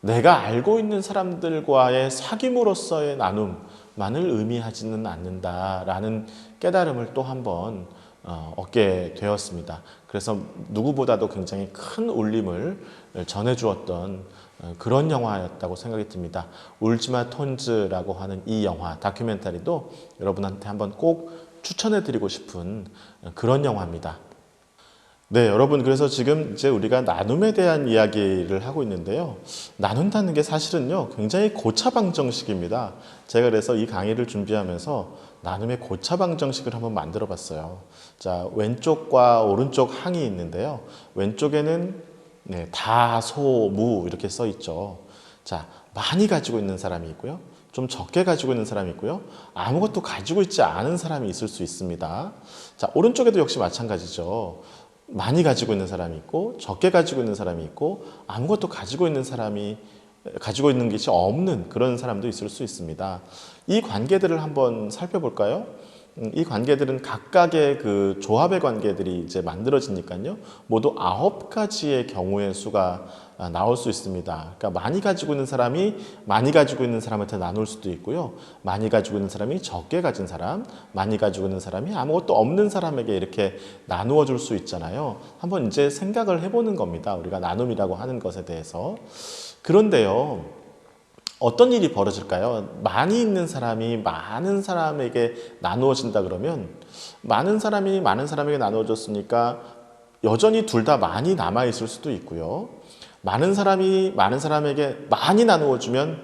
내가 알고 있는 사람들과의 사귐으로서의 나눔만을 의미하지는 않는다라는 깨달음을 또 한 번 얻게 되었습니다. 그래서 누구보다도 굉장히 큰 울림을 전해주었던 그런 영화였다고 생각이 듭니다. 울지마 톤즈라고 하는 이 영화 다큐멘터리도 여러분한테 한번 꼭 추천해드리고 싶은 그런 영화입니다. 네, 여러분, 그래서 지금 이제 우리가 나눔에 대한 이야기를 하고 있는데요. 나눈다는 게 사실은요, 굉장히 고차방정식입니다. 제가 그래서 이 강의를 준비하면서 나눔의 고차방정식을 한번 만들어 봤어요. 자, 왼쪽과 오른쪽 항이 있는데요. 왼쪽에는 다, 소, 무 이렇게 써 있죠. 자, 많이 가지고 있는 사람이 있고요. 좀 적게 가지고 있는 사람이 있고요. 아무것도 가지고 있지 않은 사람이 있을 수 있습니다. 자, 오른쪽에도 역시 마찬가지죠. 많이 가지고 있는 사람이 있고 적게 가지고 있는 사람이 있고 아무것도 가지고 있는 것이 없는 그런 사람도 있을 수 있습니다. 이 관계들을 한번 살펴볼까요? 이 관계들은 각각의 그 조합의 관계들이 이제 만들어지니까요. 모두 9가지의 경우의 수가 나올 수 있습니다. 그러니까 많이 가지고 있는 사람이 많이 가지고 있는 사람한테 나눌 수도 있고요. 많이 가지고 있는 사람이 적게 가진 사람, 많이 가지고 있는 사람이 아무것도 없는 사람에게 이렇게 나누어 줄 수 있잖아요. 한번 이제 생각을 해보는 겁니다. 우리가 나눔이라고 하는 것에 대해서. 그런데요. 어떤 일이 벌어질까요? 많이 있는 사람이 많은 사람에게 나누어진다 그러면 많은 사람이 많은 사람에게 나누어졌으니까 여전히 둘 다 많이 남아있을 수도 있고요. 많은 사람이 많은 사람에게 많이 나누어주면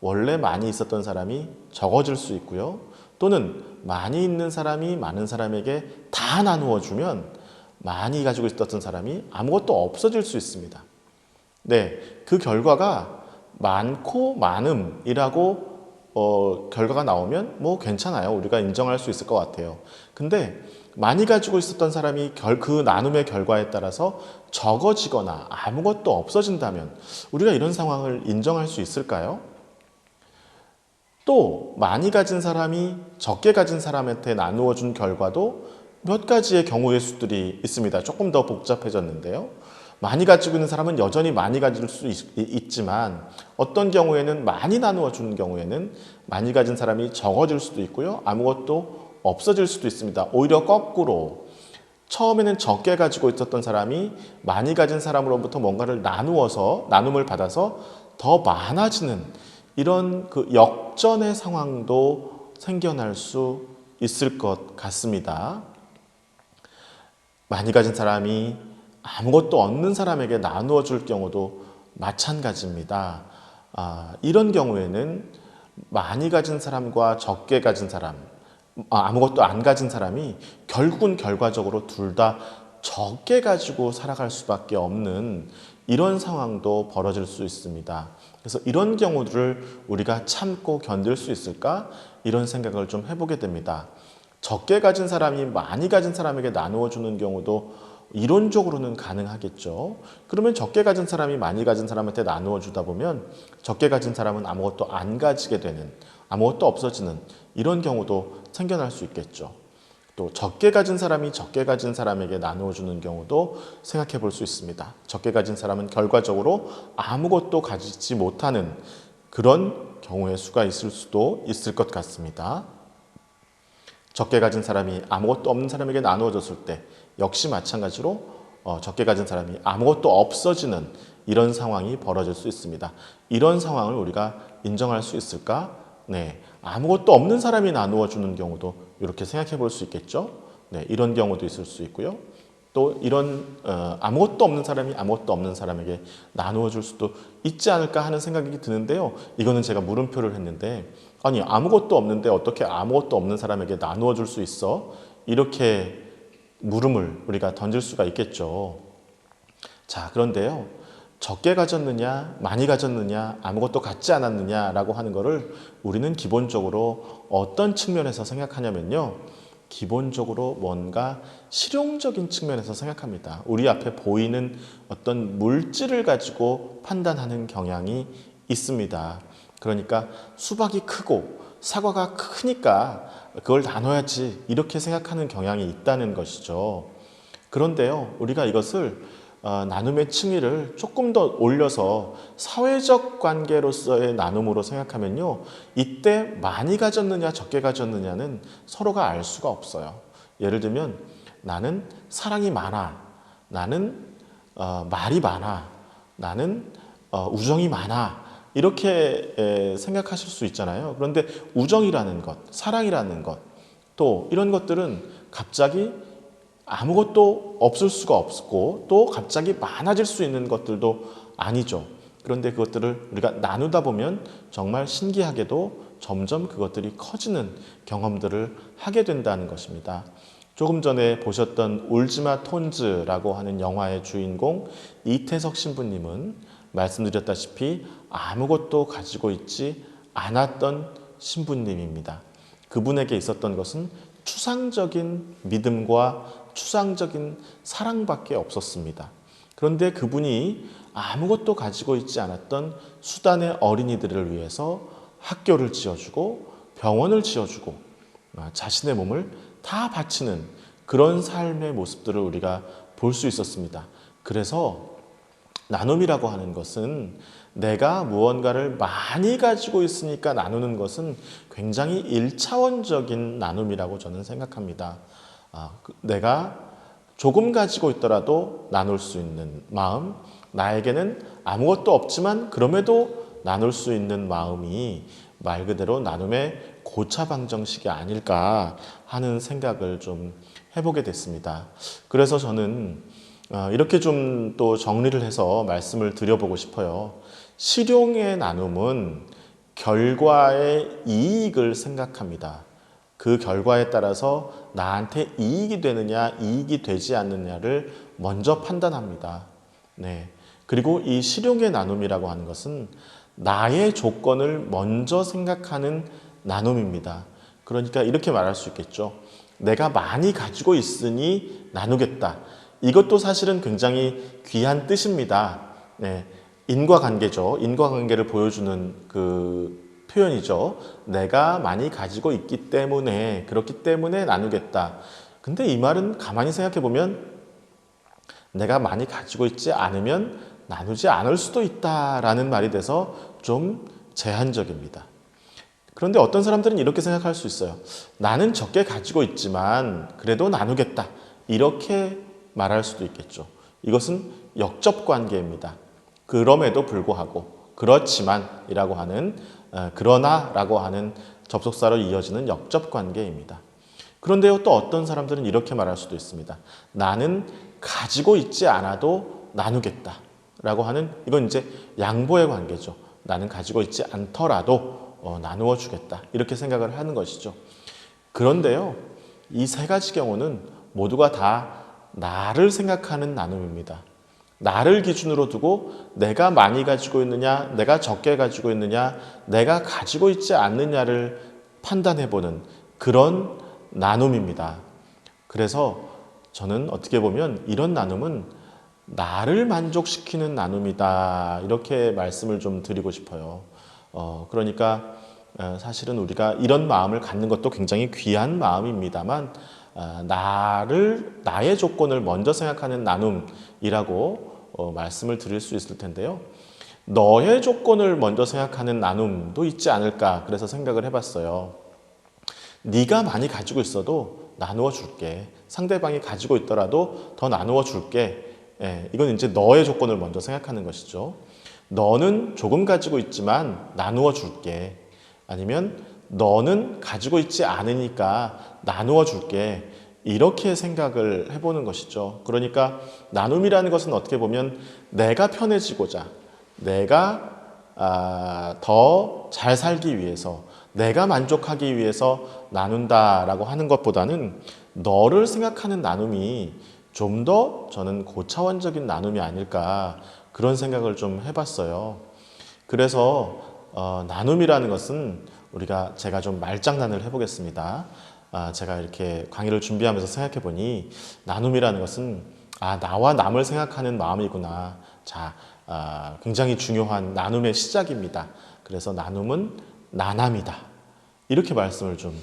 원래 많이 있었던 사람이 적어질 수 있고요. 또는 많이 있는 사람이 많은 사람에게 다 나누어주면 많이 가지고 있었던 사람이 아무것도 없어질 수 있습니다. 네, 그 결과가 많고 많음이라고 결과가 나오면 뭐 괜찮아요. 우리가 인정할 수 있을 것 같아요. 근데 많이 가지고 있었던 사람이 그 나눔의 결과에 따라서 적어지거나 아무것도 없어진다면 우리가 이런 상황을 인정할 수 있을까요? 또 많이 가진 사람이 적게 가진 사람한테 나누어 준 결과도 몇 가지의 경우의 수들이 있습니다. 조금 더 복잡해졌는데요. 많이 가지고 있는 사람은 여전히 많이 가질 수 있지만 어떤 경우에는 많이 나누어 주는 경우에는 많이 가진 사람이 적어질 수도 있고요. 아무것도 없어질 수도 있습니다. 오히려 거꾸로 처음에는 적게 가지고 있었던 사람이 많이 가진 사람으로부터 뭔가를 나눔을 받아서 더 많아지는 이런 그 역전의 상황도 생겨날 수 있을 것 같습니다. 많이 가진 사람이 아무것도 없는 사람에게 나누어 줄 경우도 마찬가지입니다. 이런 경우에는 많이 가진 사람과 적게 가진 사람, 아무것도 안 가진 사람이 결국은 결과적으로 둘 다 적게 가지고 살아갈 수밖에 없는 이런 상황도 벌어질 수 있습니다. 그래서 이런 경우들을 우리가 참고 견딜 수 있을까? 이런 생각을 좀 해보게 됩니다. 적게 가진 사람이 많이 가진 사람에게 나누어 주는 경우도 이론적으로는 가능하겠죠. 그러면 적게 가진 사람이 많이 가진 사람한테 나누어 주다 보면 적게 가진 사람은 아무것도 안 가지게 되는, 아무것도 없어지는 이런 경우도 생겨날 수 있겠죠. 또 적게 가진 사람이 적게 가진 사람에게 나누어 주는 경우도 생각해 볼 수 있습니다. 적게 가진 사람은 결과적으로 아무것도 가지지 못하는 그런 경우의 수가 있을 수도 있을 것 같습니다. 적게 가진 사람이 아무것도 없는 사람에게 나누어 줬을 때 역시 마찬가지로 적게 가진 사람이 아무것도 없어지는 이런 상황이 벌어질 수 있습니다. 이런 상황을 우리가 인정할 수 있을까? 네, 아무것도 없는 사람이 나누어 주는 경우도 이렇게 생각해 볼 수 있겠죠. 네, 이런 경우도 있을 수 있고요. 또 이런 아무것도 없는 사람이 아무것도 없는 사람에게 나누어 줄 수도 있지 않을까 하는 생각이 드는데요. 이거는 제가 물음표를 했는데 아니 아무것도 없는데 어떻게 아무것도 없는 사람에게 나누어 줄 수 있어? 이렇게 물음을 우리가 던질 수가 있겠죠. 자, 그런데요. 적게 가졌느냐, 많이 가졌느냐, 아무것도 갖지 않았느냐라고 하는 것을 우리는 기본적으로 어떤 측면에서 생각하냐면요. 기본적으로 뭔가 실용적인 측면에서 생각합니다. 우리 앞에 보이는 어떤 물질을 가지고 판단하는 경향이 있습니다. 그러니까 수박이 크고 사과가 크니까 그걸 나눠야지 이렇게 생각하는 경향이 있다는 것이죠. 그런데요, 우리가 이것을 나눔의 층위를 조금 더 올려서 사회적 관계로서의 나눔으로 생각하면요. 이때 많이 가졌느냐 적게 가졌느냐는 서로가 알 수가 없어요. 예를 들면 나는 사랑이 많아, 나는 말이 많아, 나는 우정이 많아 이렇게 생각하실 수 있잖아요. 그런데 우정이라는 것, 사랑이라는 것, 또 이런 것들은 갑자기 아무것도 없을 수가 없고 또 갑자기 많아질 수 있는 것들도 아니죠. 그런데 그것들을 우리가 나누다 보면 정말 신기하게도 점점 그것들이 커지는 경험들을 하게 된다는 것입니다. 조금 전에 보셨던 울지마 톤즈라고 하는 영화의 주인공 이태석 신부님은 말씀드렸다시피 아무것도 가지고 있지 않았던 신부님입니다. 그분에게 있었던 것은 추상적인 믿음과 추상적인 사랑밖에 없었습니다. 그런데 그분이 아무것도 가지고 있지 않았던 수단의 어린이들을 위해서 학교를 지어주고 병원을 지어주고 자신의 몸을 다 바치는 그런 삶의 모습들을 우리가 볼 수 있었습니다. 그래서 나눔이라고 하는 것은 내가 무언가를 많이 가지고 있으니까 나누는 것은 굉장히 1차원적인 나눔이라고 저는 생각합니다. 내가 조금 가지고 있더라도 나눌 수 있는 마음, 나에게는 아무것도 없지만 그럼에도 나눌 수 있는 마음이 말 그대로 나눔의 고차방정식이 아닐까 하는 생각을 좀 해보게 됐습니다. 그래서 저는 이렇게 좀 또 정리를 해서 말씀을 드려보고 싶어요. 실용의 나눔은 결과의 이익을 생각합니다. 그 결과에 따라서 나한테 이익이 되느냐, 이익이 되지 않느냐를 먼저 판단합니다. 네. 그리고 이 실용의 나눔이라고 하는 것은 나의 조건을 먼저 생각하는 나눔입니다. 그러니까 이렇게 말할 수 있겠죠. 내가 많이 가지고 있으니 나누겠다. 이것도 사실은 굉장히 귀한 뜻입니다. 네. 인과관계죠. 인과관계를 보여주는 그 표현이죠. 내가 많이 가지고 있기 때문에, 그렇기 때문에 나누겠다. 근데 이 말은 가만히 생각해 보면 내가 많이 가지고 있지 않으면 나누지 않을 수도 있다라는 말이 돼서 좀 제한적입니다. 그런데 어떤 사람들은 이렇게 생각할 수 있어요. 나는 적게 가지고 있지만 그래도 나누겠다. 이렇게 말할 수도 있겠죠. 이것은 역접 관계입니다. 그럼에도 불구하고, 그렇지만이라고 하는, 그러나라고 하는 접속사로 이어지는 역접 관계입니다. 그런데요, 또 어떤 사람들은 이렇게 말할 수도 있습니다. 나는 가지고 있지 않아도 나누겠다 라고 하는, 이건 이제 양보의 관계죠. 나는 가지고 있지 않더라도 나누어 주겠다, 이렇게 생각을 하는 것이죠. 그런데요, 이 세 가지 경우는 모두가 다 나를 생각하는 나눔입니다. 나를 기준으로 두고 내가 많이 가지고 있느냐, 내가 적게 가지고 있느냐, 내가 가지고 있지 않느냐를 판단해보는 그런 나눔입니다. 그래서 저는 어떻게 보면 이런 나눔은 나를 만족시키는 나눔이다, 이렇게 말씀을 좀 드리고 싶어요. 그러니까 사실은 우리가 이런 마음을 갖는 것도 굉장히 귀한 마음입니다만, 나의 조건을 먼저 생각하는 나눔이라고 말씀을 드릴 수 있을 텐데요. 너의 조건을 먼저 생각하는 나눔도 있지 않을까, 그래서 생각을 해봤어요. 네가 많이 가지고 있어도 나누어 줄게. 상대방이 가지고 있더라도 더 나누어 줄게. 이건 이제 너의 조건을 먼저 생각하는 것이죠. 너는 조금 가지고 있지만 나누어 줄게. 아니면 너는 가지고 있지 않으니까 나누어 줄게. 이렇게 생각을 해보는 것이죠. 그러니까 나눔이라는 것은 어떻게 보면 내가 편해지고자, 내가 더 잘 살기 위해서, 내가 만족하기 위해서 나눈다라고 하는 것보다는 너를 생각하는 나눔이 좀 더 저는 고차원적인 나눔이 아닐까, 그런 생각을 좀 해봤어요. 그래서 나눔이라는 것은 제가 좀 말장난을 해보겠습니다. 제가 이렇게 강의를 준비하면서 생각해 보니 나눔이라는 것은 나와 남을 생각하는 마음이구나. 자, 굉장히 중요한 나눔의 시작입니다. 그래서 나눔은 나남이다, 이렇게 말씀을 좀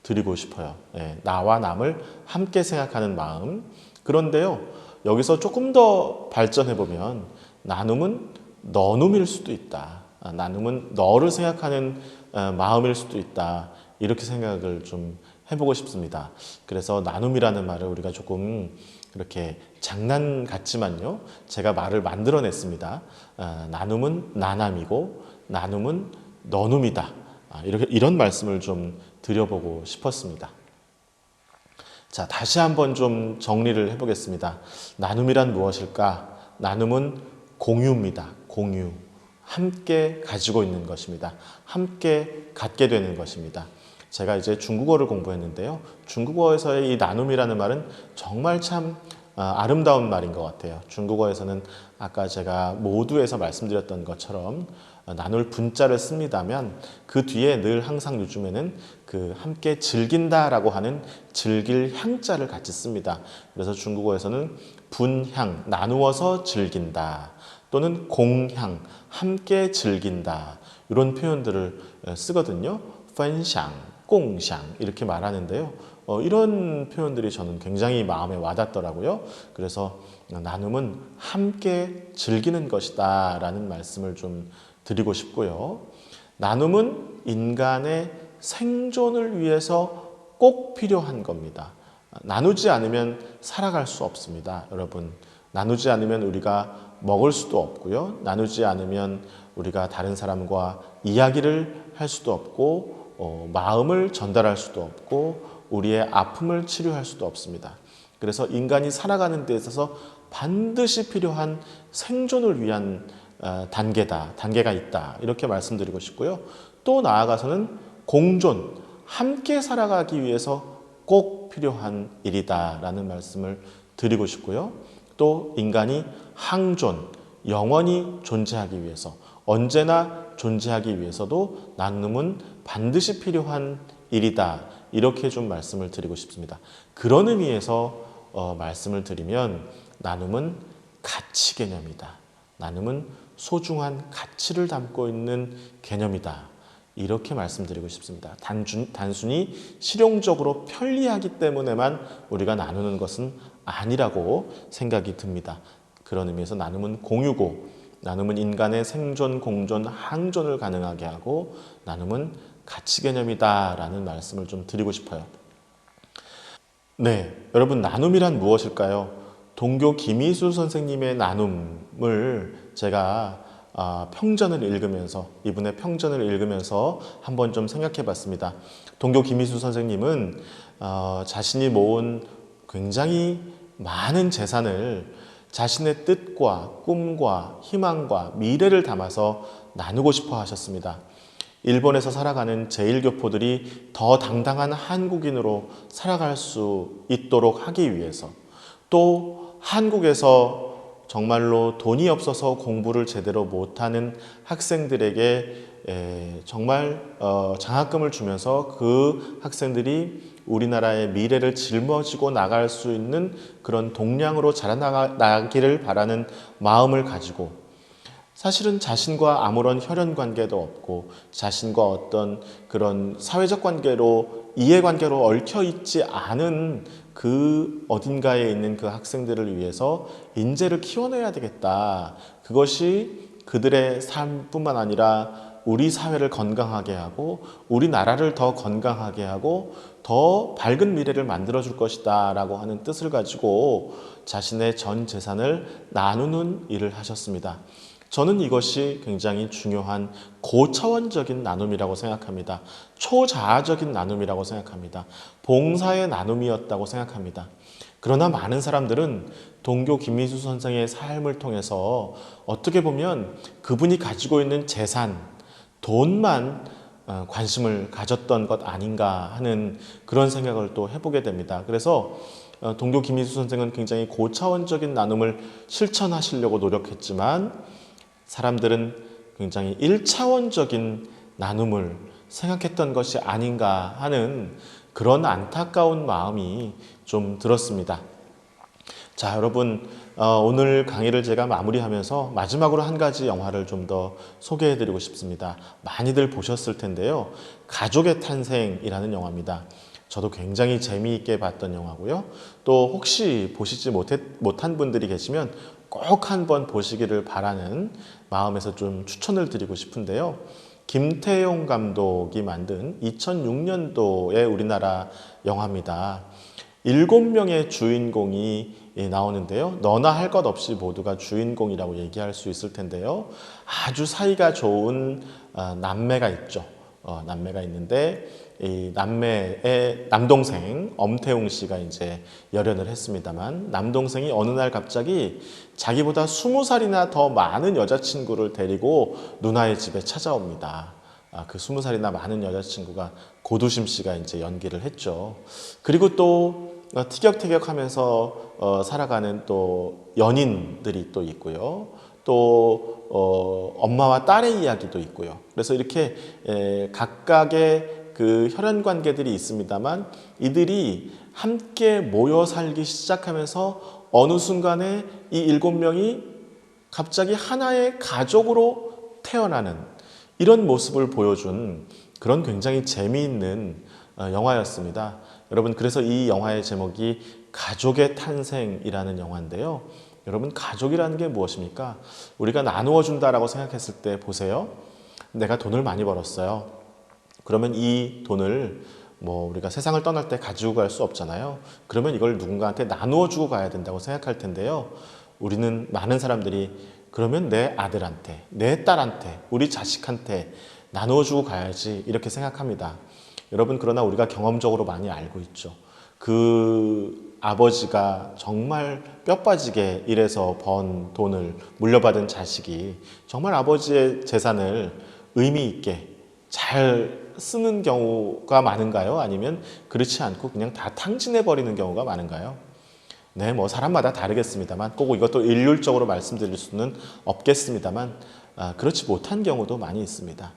드리고 싶어요. 나와 남을 함께 생각하는 마음. 그런데요, 여기서 조금 더 발전해 보면 나눔은 너눔일 수도 있다. 나눔은 너를 생각하는 마음일 수도 있다. 이렇게 생각을 좀 해보고 싶습니다. 그래서 나눔이라는 말을 우리가 조금 이렇게 장난 같지만요, 제가 말을 만들어냈습니다. 나눔은 나남이고 나눔은 너눔이다. 이런 말씀을 좀 드려보고 싶었습니다. 자, 다시 한번 좀 정리를 해보겠습니다. 나눔이란 무엇일까? 나눔은 공유입니다. 공유. 함께 가지고 있는 것입니다. 함께 갖게 되는 것입니다. 제가 이제 중국어를 공부했는데요. 중국어에서의 이 나눔이라는 말은 정말 참 아름다운 말인 것 같아요. 중국어에서는 아까 제가 모두에서 말씀드렸던 것처럼 나눌 분자를 씁니다면 그 뒤에 늘 항상 요즘에는 그 함께 즐긴다라고 하는 즐길 향자를 같이 씁니다. 그래서 중국어에서는 분향, 나누어서 즐긴다, 또는 공향, 함께 즐긴다, 이런 표현들을 쓰거든요. 分享, 共享 이렇게 말하는데요. 이런 표현들이 저는 굉장히 마음에 와닿더라고요. 그래서 나눔은 함께 즐기는 것이다 라는 말씀을 좀 드리고 싶고요. 나눔은 인간의 생존을 위해서 꼭 필요한 겁니다. 나누지 않으면 살아갈 수 없습니다. 여러분, 나누지 않으면 우리가 먹을 수도 없고요. 나누지 않으면 우리가 다른 사람과 이야기를 할 수도 없고, 마음을 전달할 수도 없고, 우리의 아픔을 치료할 수도 없습니다. 그래서 인간이 살아가는 데 있어서 반드시 필요한 생존을 위한 단계가 있다, 이렇게 말씀드리고 싶고요. 또 나아가서는 공존, 함께 살아가기 위해서 꼭 필요한 일이다 라는 말씀을 드리고 싶고요. 또 인간이 항존, 영원히 존재하기 위해서, 언제나 존재하기 위해서도 나눔은 반드시 필요한 일이다, 이렇게 좀 말씀을 드리고 싶습니다. 그런 의미에서 말씀을 드리면 나눔은 가치 개념이다. 나눔은 소중한 가치를 담고 있는 개념이다. 이렇게 말씀드리고 싶습니다. 단순히 실용적으로 편리하기 때문에만 우리가 나누는 것은 아니라고 생각이 듭니다. 그런 의미에서 나눔은 공유고, 나눔은 인간의 생존, 공존, 항존을 가능하게 하고, 나눔은 가치 개념이다라는 말씀을 좀 드리고 싶어요. 네, 여러분, 나눔이란 무엇일까요? 동교 김희수 선생님의 나눔을 제가 평전을 읽으면서, 이분의 평전을 읽으면서 한번 좀 생각해 봤습니다. 동교 김희수 선생님은 자신이 모은 굉장히 많은 재산을 자신의 뜻과 꿈과 희망과 미래를 담아서 나누고 싶어 하셨습니다. 일본에서 살아가는 제1교포들이 더 당당한 한국인으로 살아갈 수 있도록 하기 위해서, 또 한국에서 정말로 돈이 없어서 공부를 제대로 못하는 학생들에게 정말 장학금을 주면서 그 학생들이 우리나라의 미래를 짊어지고 나갈 수 있는 그런 동량으로 자라나기를 바라는 마음을 가지고, 사실은 자신과 아무런 혈연 관계도 없고 자신과 어떤 그런 사회적 관계로, 이해관계로 얽혀 있지 않은 그 어딘가에 있는 그 학생들을 위해서 인재를 키워내야 되겠다. 그것이 그들의 삶뿐만 아니라 우리 사회를 건강하게 하고 우리나라를 더 건강하게 하고 더 밝은 미래를 만들어줄 것이다 라고 하는 뜻을 가지고 자신의 전 재산을 나누는 일을 하셨습니다. 저는 이것이 굉장히 중요한 고차원적인 나눔이라고 생각합니다. 초자아적인 나눔이라고 생각합니다. 봉사의 나눔이었다고 생각합니다. 그러나 많은 사람들은 동교 김희수 선생의 삶을 통해서 어떻게 보면 그분이 가지고 있는 재산, 돈만 관심을 가졌던 것 아닌가 하는 그런 생각을 또 해보게 됩니다. 그래서 동교 김희수 선생은 굉장히 고차원적인 나눔을 실천하시려고 노력했지만 사람들은 굉장히 1차원적인 나눔을 생각했던 것이 아닌가 하는 그런 안타까운 마음이 좀 들었습니다. 자, 여러분, 오늘 강의를 제가 마무리하면서 마지막으로 한 가지 영화를 좀 더 소개해드리고 싶습니다. 많이들 보셨을 텐데요. 가족의 탄생이라는 영화입니다. 저도 굉장히 재미있게 봤던 영화고요. 또 혹시 보시지 못한 분들이 계시면 꼭 한번 보시기를 바라는 마음에서 좀 추천을 드리고 싶은데요. 김태용 감독이 만든 2006년도의 우리나라 영화입니다. 7명의 주인공이 나오는데요. 너나 할 것 없이 모두가 주인공이라고 얘기할 수 있을 텐데요. 아주 사이가 좋은 남매가 있죠. 남매가 있는데 이 남매의 남동생 엄태웅 씨가 이제 열연을 했습니다만, 남동생이 어느 날 갑자기 자기보다 20살이나 더 많은 여자친구를 데리고 누나의 집에 찾아옵니다. 그 20살이나 많은 여자친구가 고두심 씨가 이제 연기를 했죠. 그리고 또 티격태격하면서 살아가는 또 연인들이 또 있고요. 또 엄마와 딸의 이야기도 있고요. 그래서 이렇게 각각의 그 혈연 관계들이 있습니다만 이들이 함께 모여 살기 시작하면서 어느 순간에 이 7명이 갑자기 하나의 가족으로 태어나는 이런 모습을 보여준 그런 굉장히 재미있는 영화였습니다. 여러분, 그래서 이 영화의 제목이 가족의 탄생이라는 영화인데요. 여러분, 가족이라는 게 무엇입니까? 우리가 나누어 준다라고 생각했을 때 보세요. 내가 돈을 많이 벌었어요. 그러면 이 돈을 우리가 세상을 떠날 때 가지고 갈 수 없잖아요. 그러면 이걸 누군가한테 나누어 주고 가야 된다고 생각할 텐데요. 우리는, 많은 사람들이 그러면 내 아들한테, 내 딸한테, 우리 자식한테 나누어 주고 가야지 이렇게 생각합니다. 여러분, 그러나 우리가 경험적으로 많이 알고 있죠. 그 아버지가 정말 뼈 빠지게 일해서 번 돈을 물려받은 자식이 정말 아버지의 재산을 의미 있게 잘 쓰는 경우가 많은가요? 아니면 그렇지 않고 그냥 다 탕진해 버리는 경우가 많은가요? 네, 사람마다 다르겠습니다만, 꼭 이것도 일률적으로 말씀드릴 수는 없겠습니다만, 그렇지 못한 경우도 많이 있습니다.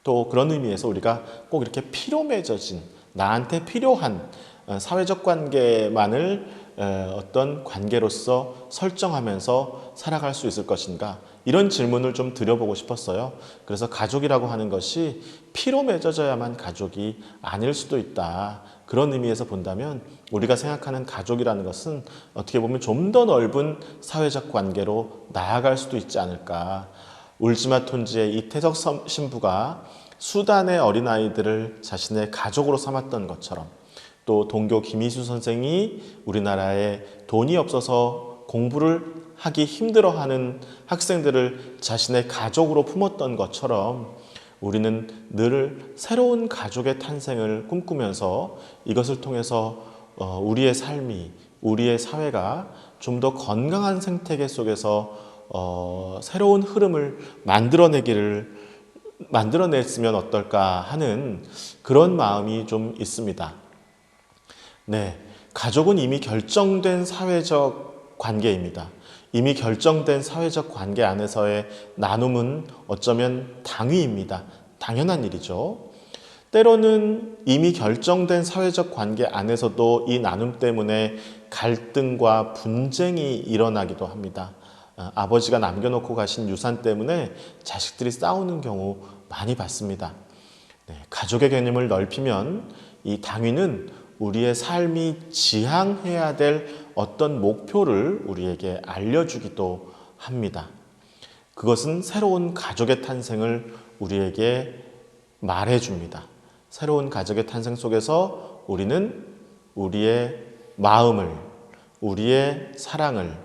또 그런 의미에서 우리가 꼭 이렇게 피로 맺어진, 나한테 필요한 사회적 관계만을 어떤 관계로서 설정하면서 살아갈 수 있을 것인가? 이런 질문을 좀 드려보고 싶었어요. 그래서 가족이라고 하는 것이 피로 맺어져야만 가족이 아닐 수도 있다. 그런 의미에서 본다면 우리가 생각하는 가족이라는 것은 어떻게 보면 좀 더 넓은 사회적 관계로 나아갈 수도 있지 않을까. 울지마 톤지의 이태석 신부가 수단의 어린아이들을 자신의 가족으로 삼았던 것처럼, 또 동교 김희수 선생이 우리나라에 돈이 없어서 공부를 하기 힘들어하는 학생들을 자신의 가족으로 품었던 것처럼 우리는 늘 새로운 가족의 탄생을 꿈꾸면서 이것을 통해서 우리의 삶이, 우리의 사회가 좀 더 건강한 생태계 속에서 새로운 흐름을 만들어냈으면 어떨까 하는 그런 마음이 좀 있습니다. 네, 가족은 이미 결정된 사회적 관계입니다. 이미 결정된 사회적 관계 안에서의 나눔은 어쩌면 당위입니다. 당연한 일이죠. 때로는 이미 결정된 사회적 관계 안에서도 이 나눔 때문에 갈등과 분쟁이 일어나기도 합니다. 아버지가 남겨놓고 가신 유산 때문에 자식들이 싸우는 경우 많이 봤습니다. 네, 가족의 개념을 넓히면 이 당위는 우리의 삶이 지향해야 될 어떤 목표를 우리에게 알려주기도 합니다. 그것은 새로운 가족의 탄생을 우리에게 말해줍니다. 새로운 가족의 탄생 속에서 우리는 우리의 마음을, 우리의 사랑을,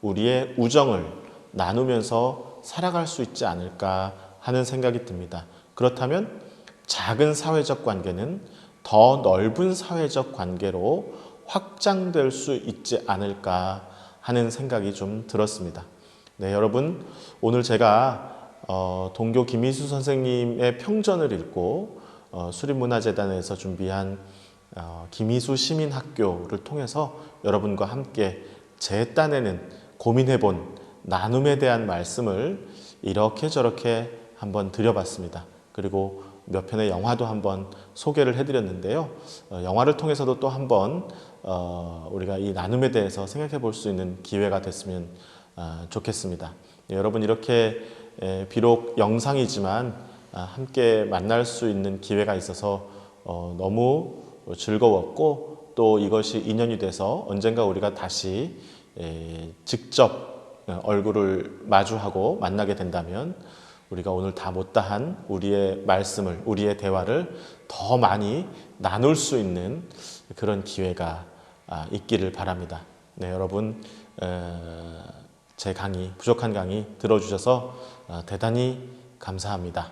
우리의 우정을 나누면서 살아갈 수 있지 않을까 하는 생각이 듭니다. 그렇다면 작은 사회적 관계는 더 넓은 사회적 관계로 확장될 수 있지 않을까 하는 생각이 좀 들었습니다. 네, 여러분, 오늘 제가 동교 김희수 선생님의 평전을 읽고 수립문화재단에서 준비한 김희수 시민학교를 통해서 여러분과 함께 제 딴에는 고민해본 나눔에 대한 말씀을 이렇게 저렇게 한번 드려봤습니다. 그리고 몇 편의 영화도 한번 소개를 해드렸는데요. 영화를 통해서도 또 한번 우리가 이 나눔에 대해서 생각해 볼 수 있는 기회가 됐으면 좋겠습니다. 여러분, 이렇게 비록 영상이지만 함께 만날 수 있는 기회가 있어서 너무 즐거웠고, 또 이것이 인연이 돼서 언젠가 우리가 다시 직접 얼굴을 마주하고 만나게 된다면 우리가 오늘 다 못다한 우리의 말씀을, 우리의 대화를 더 많이 나눌 수 있는 그런 기회가 있기를 바랍니다. 네, 여러분, 제 강의, 부족한 강의 들어주셔서 대단히 감사합니다.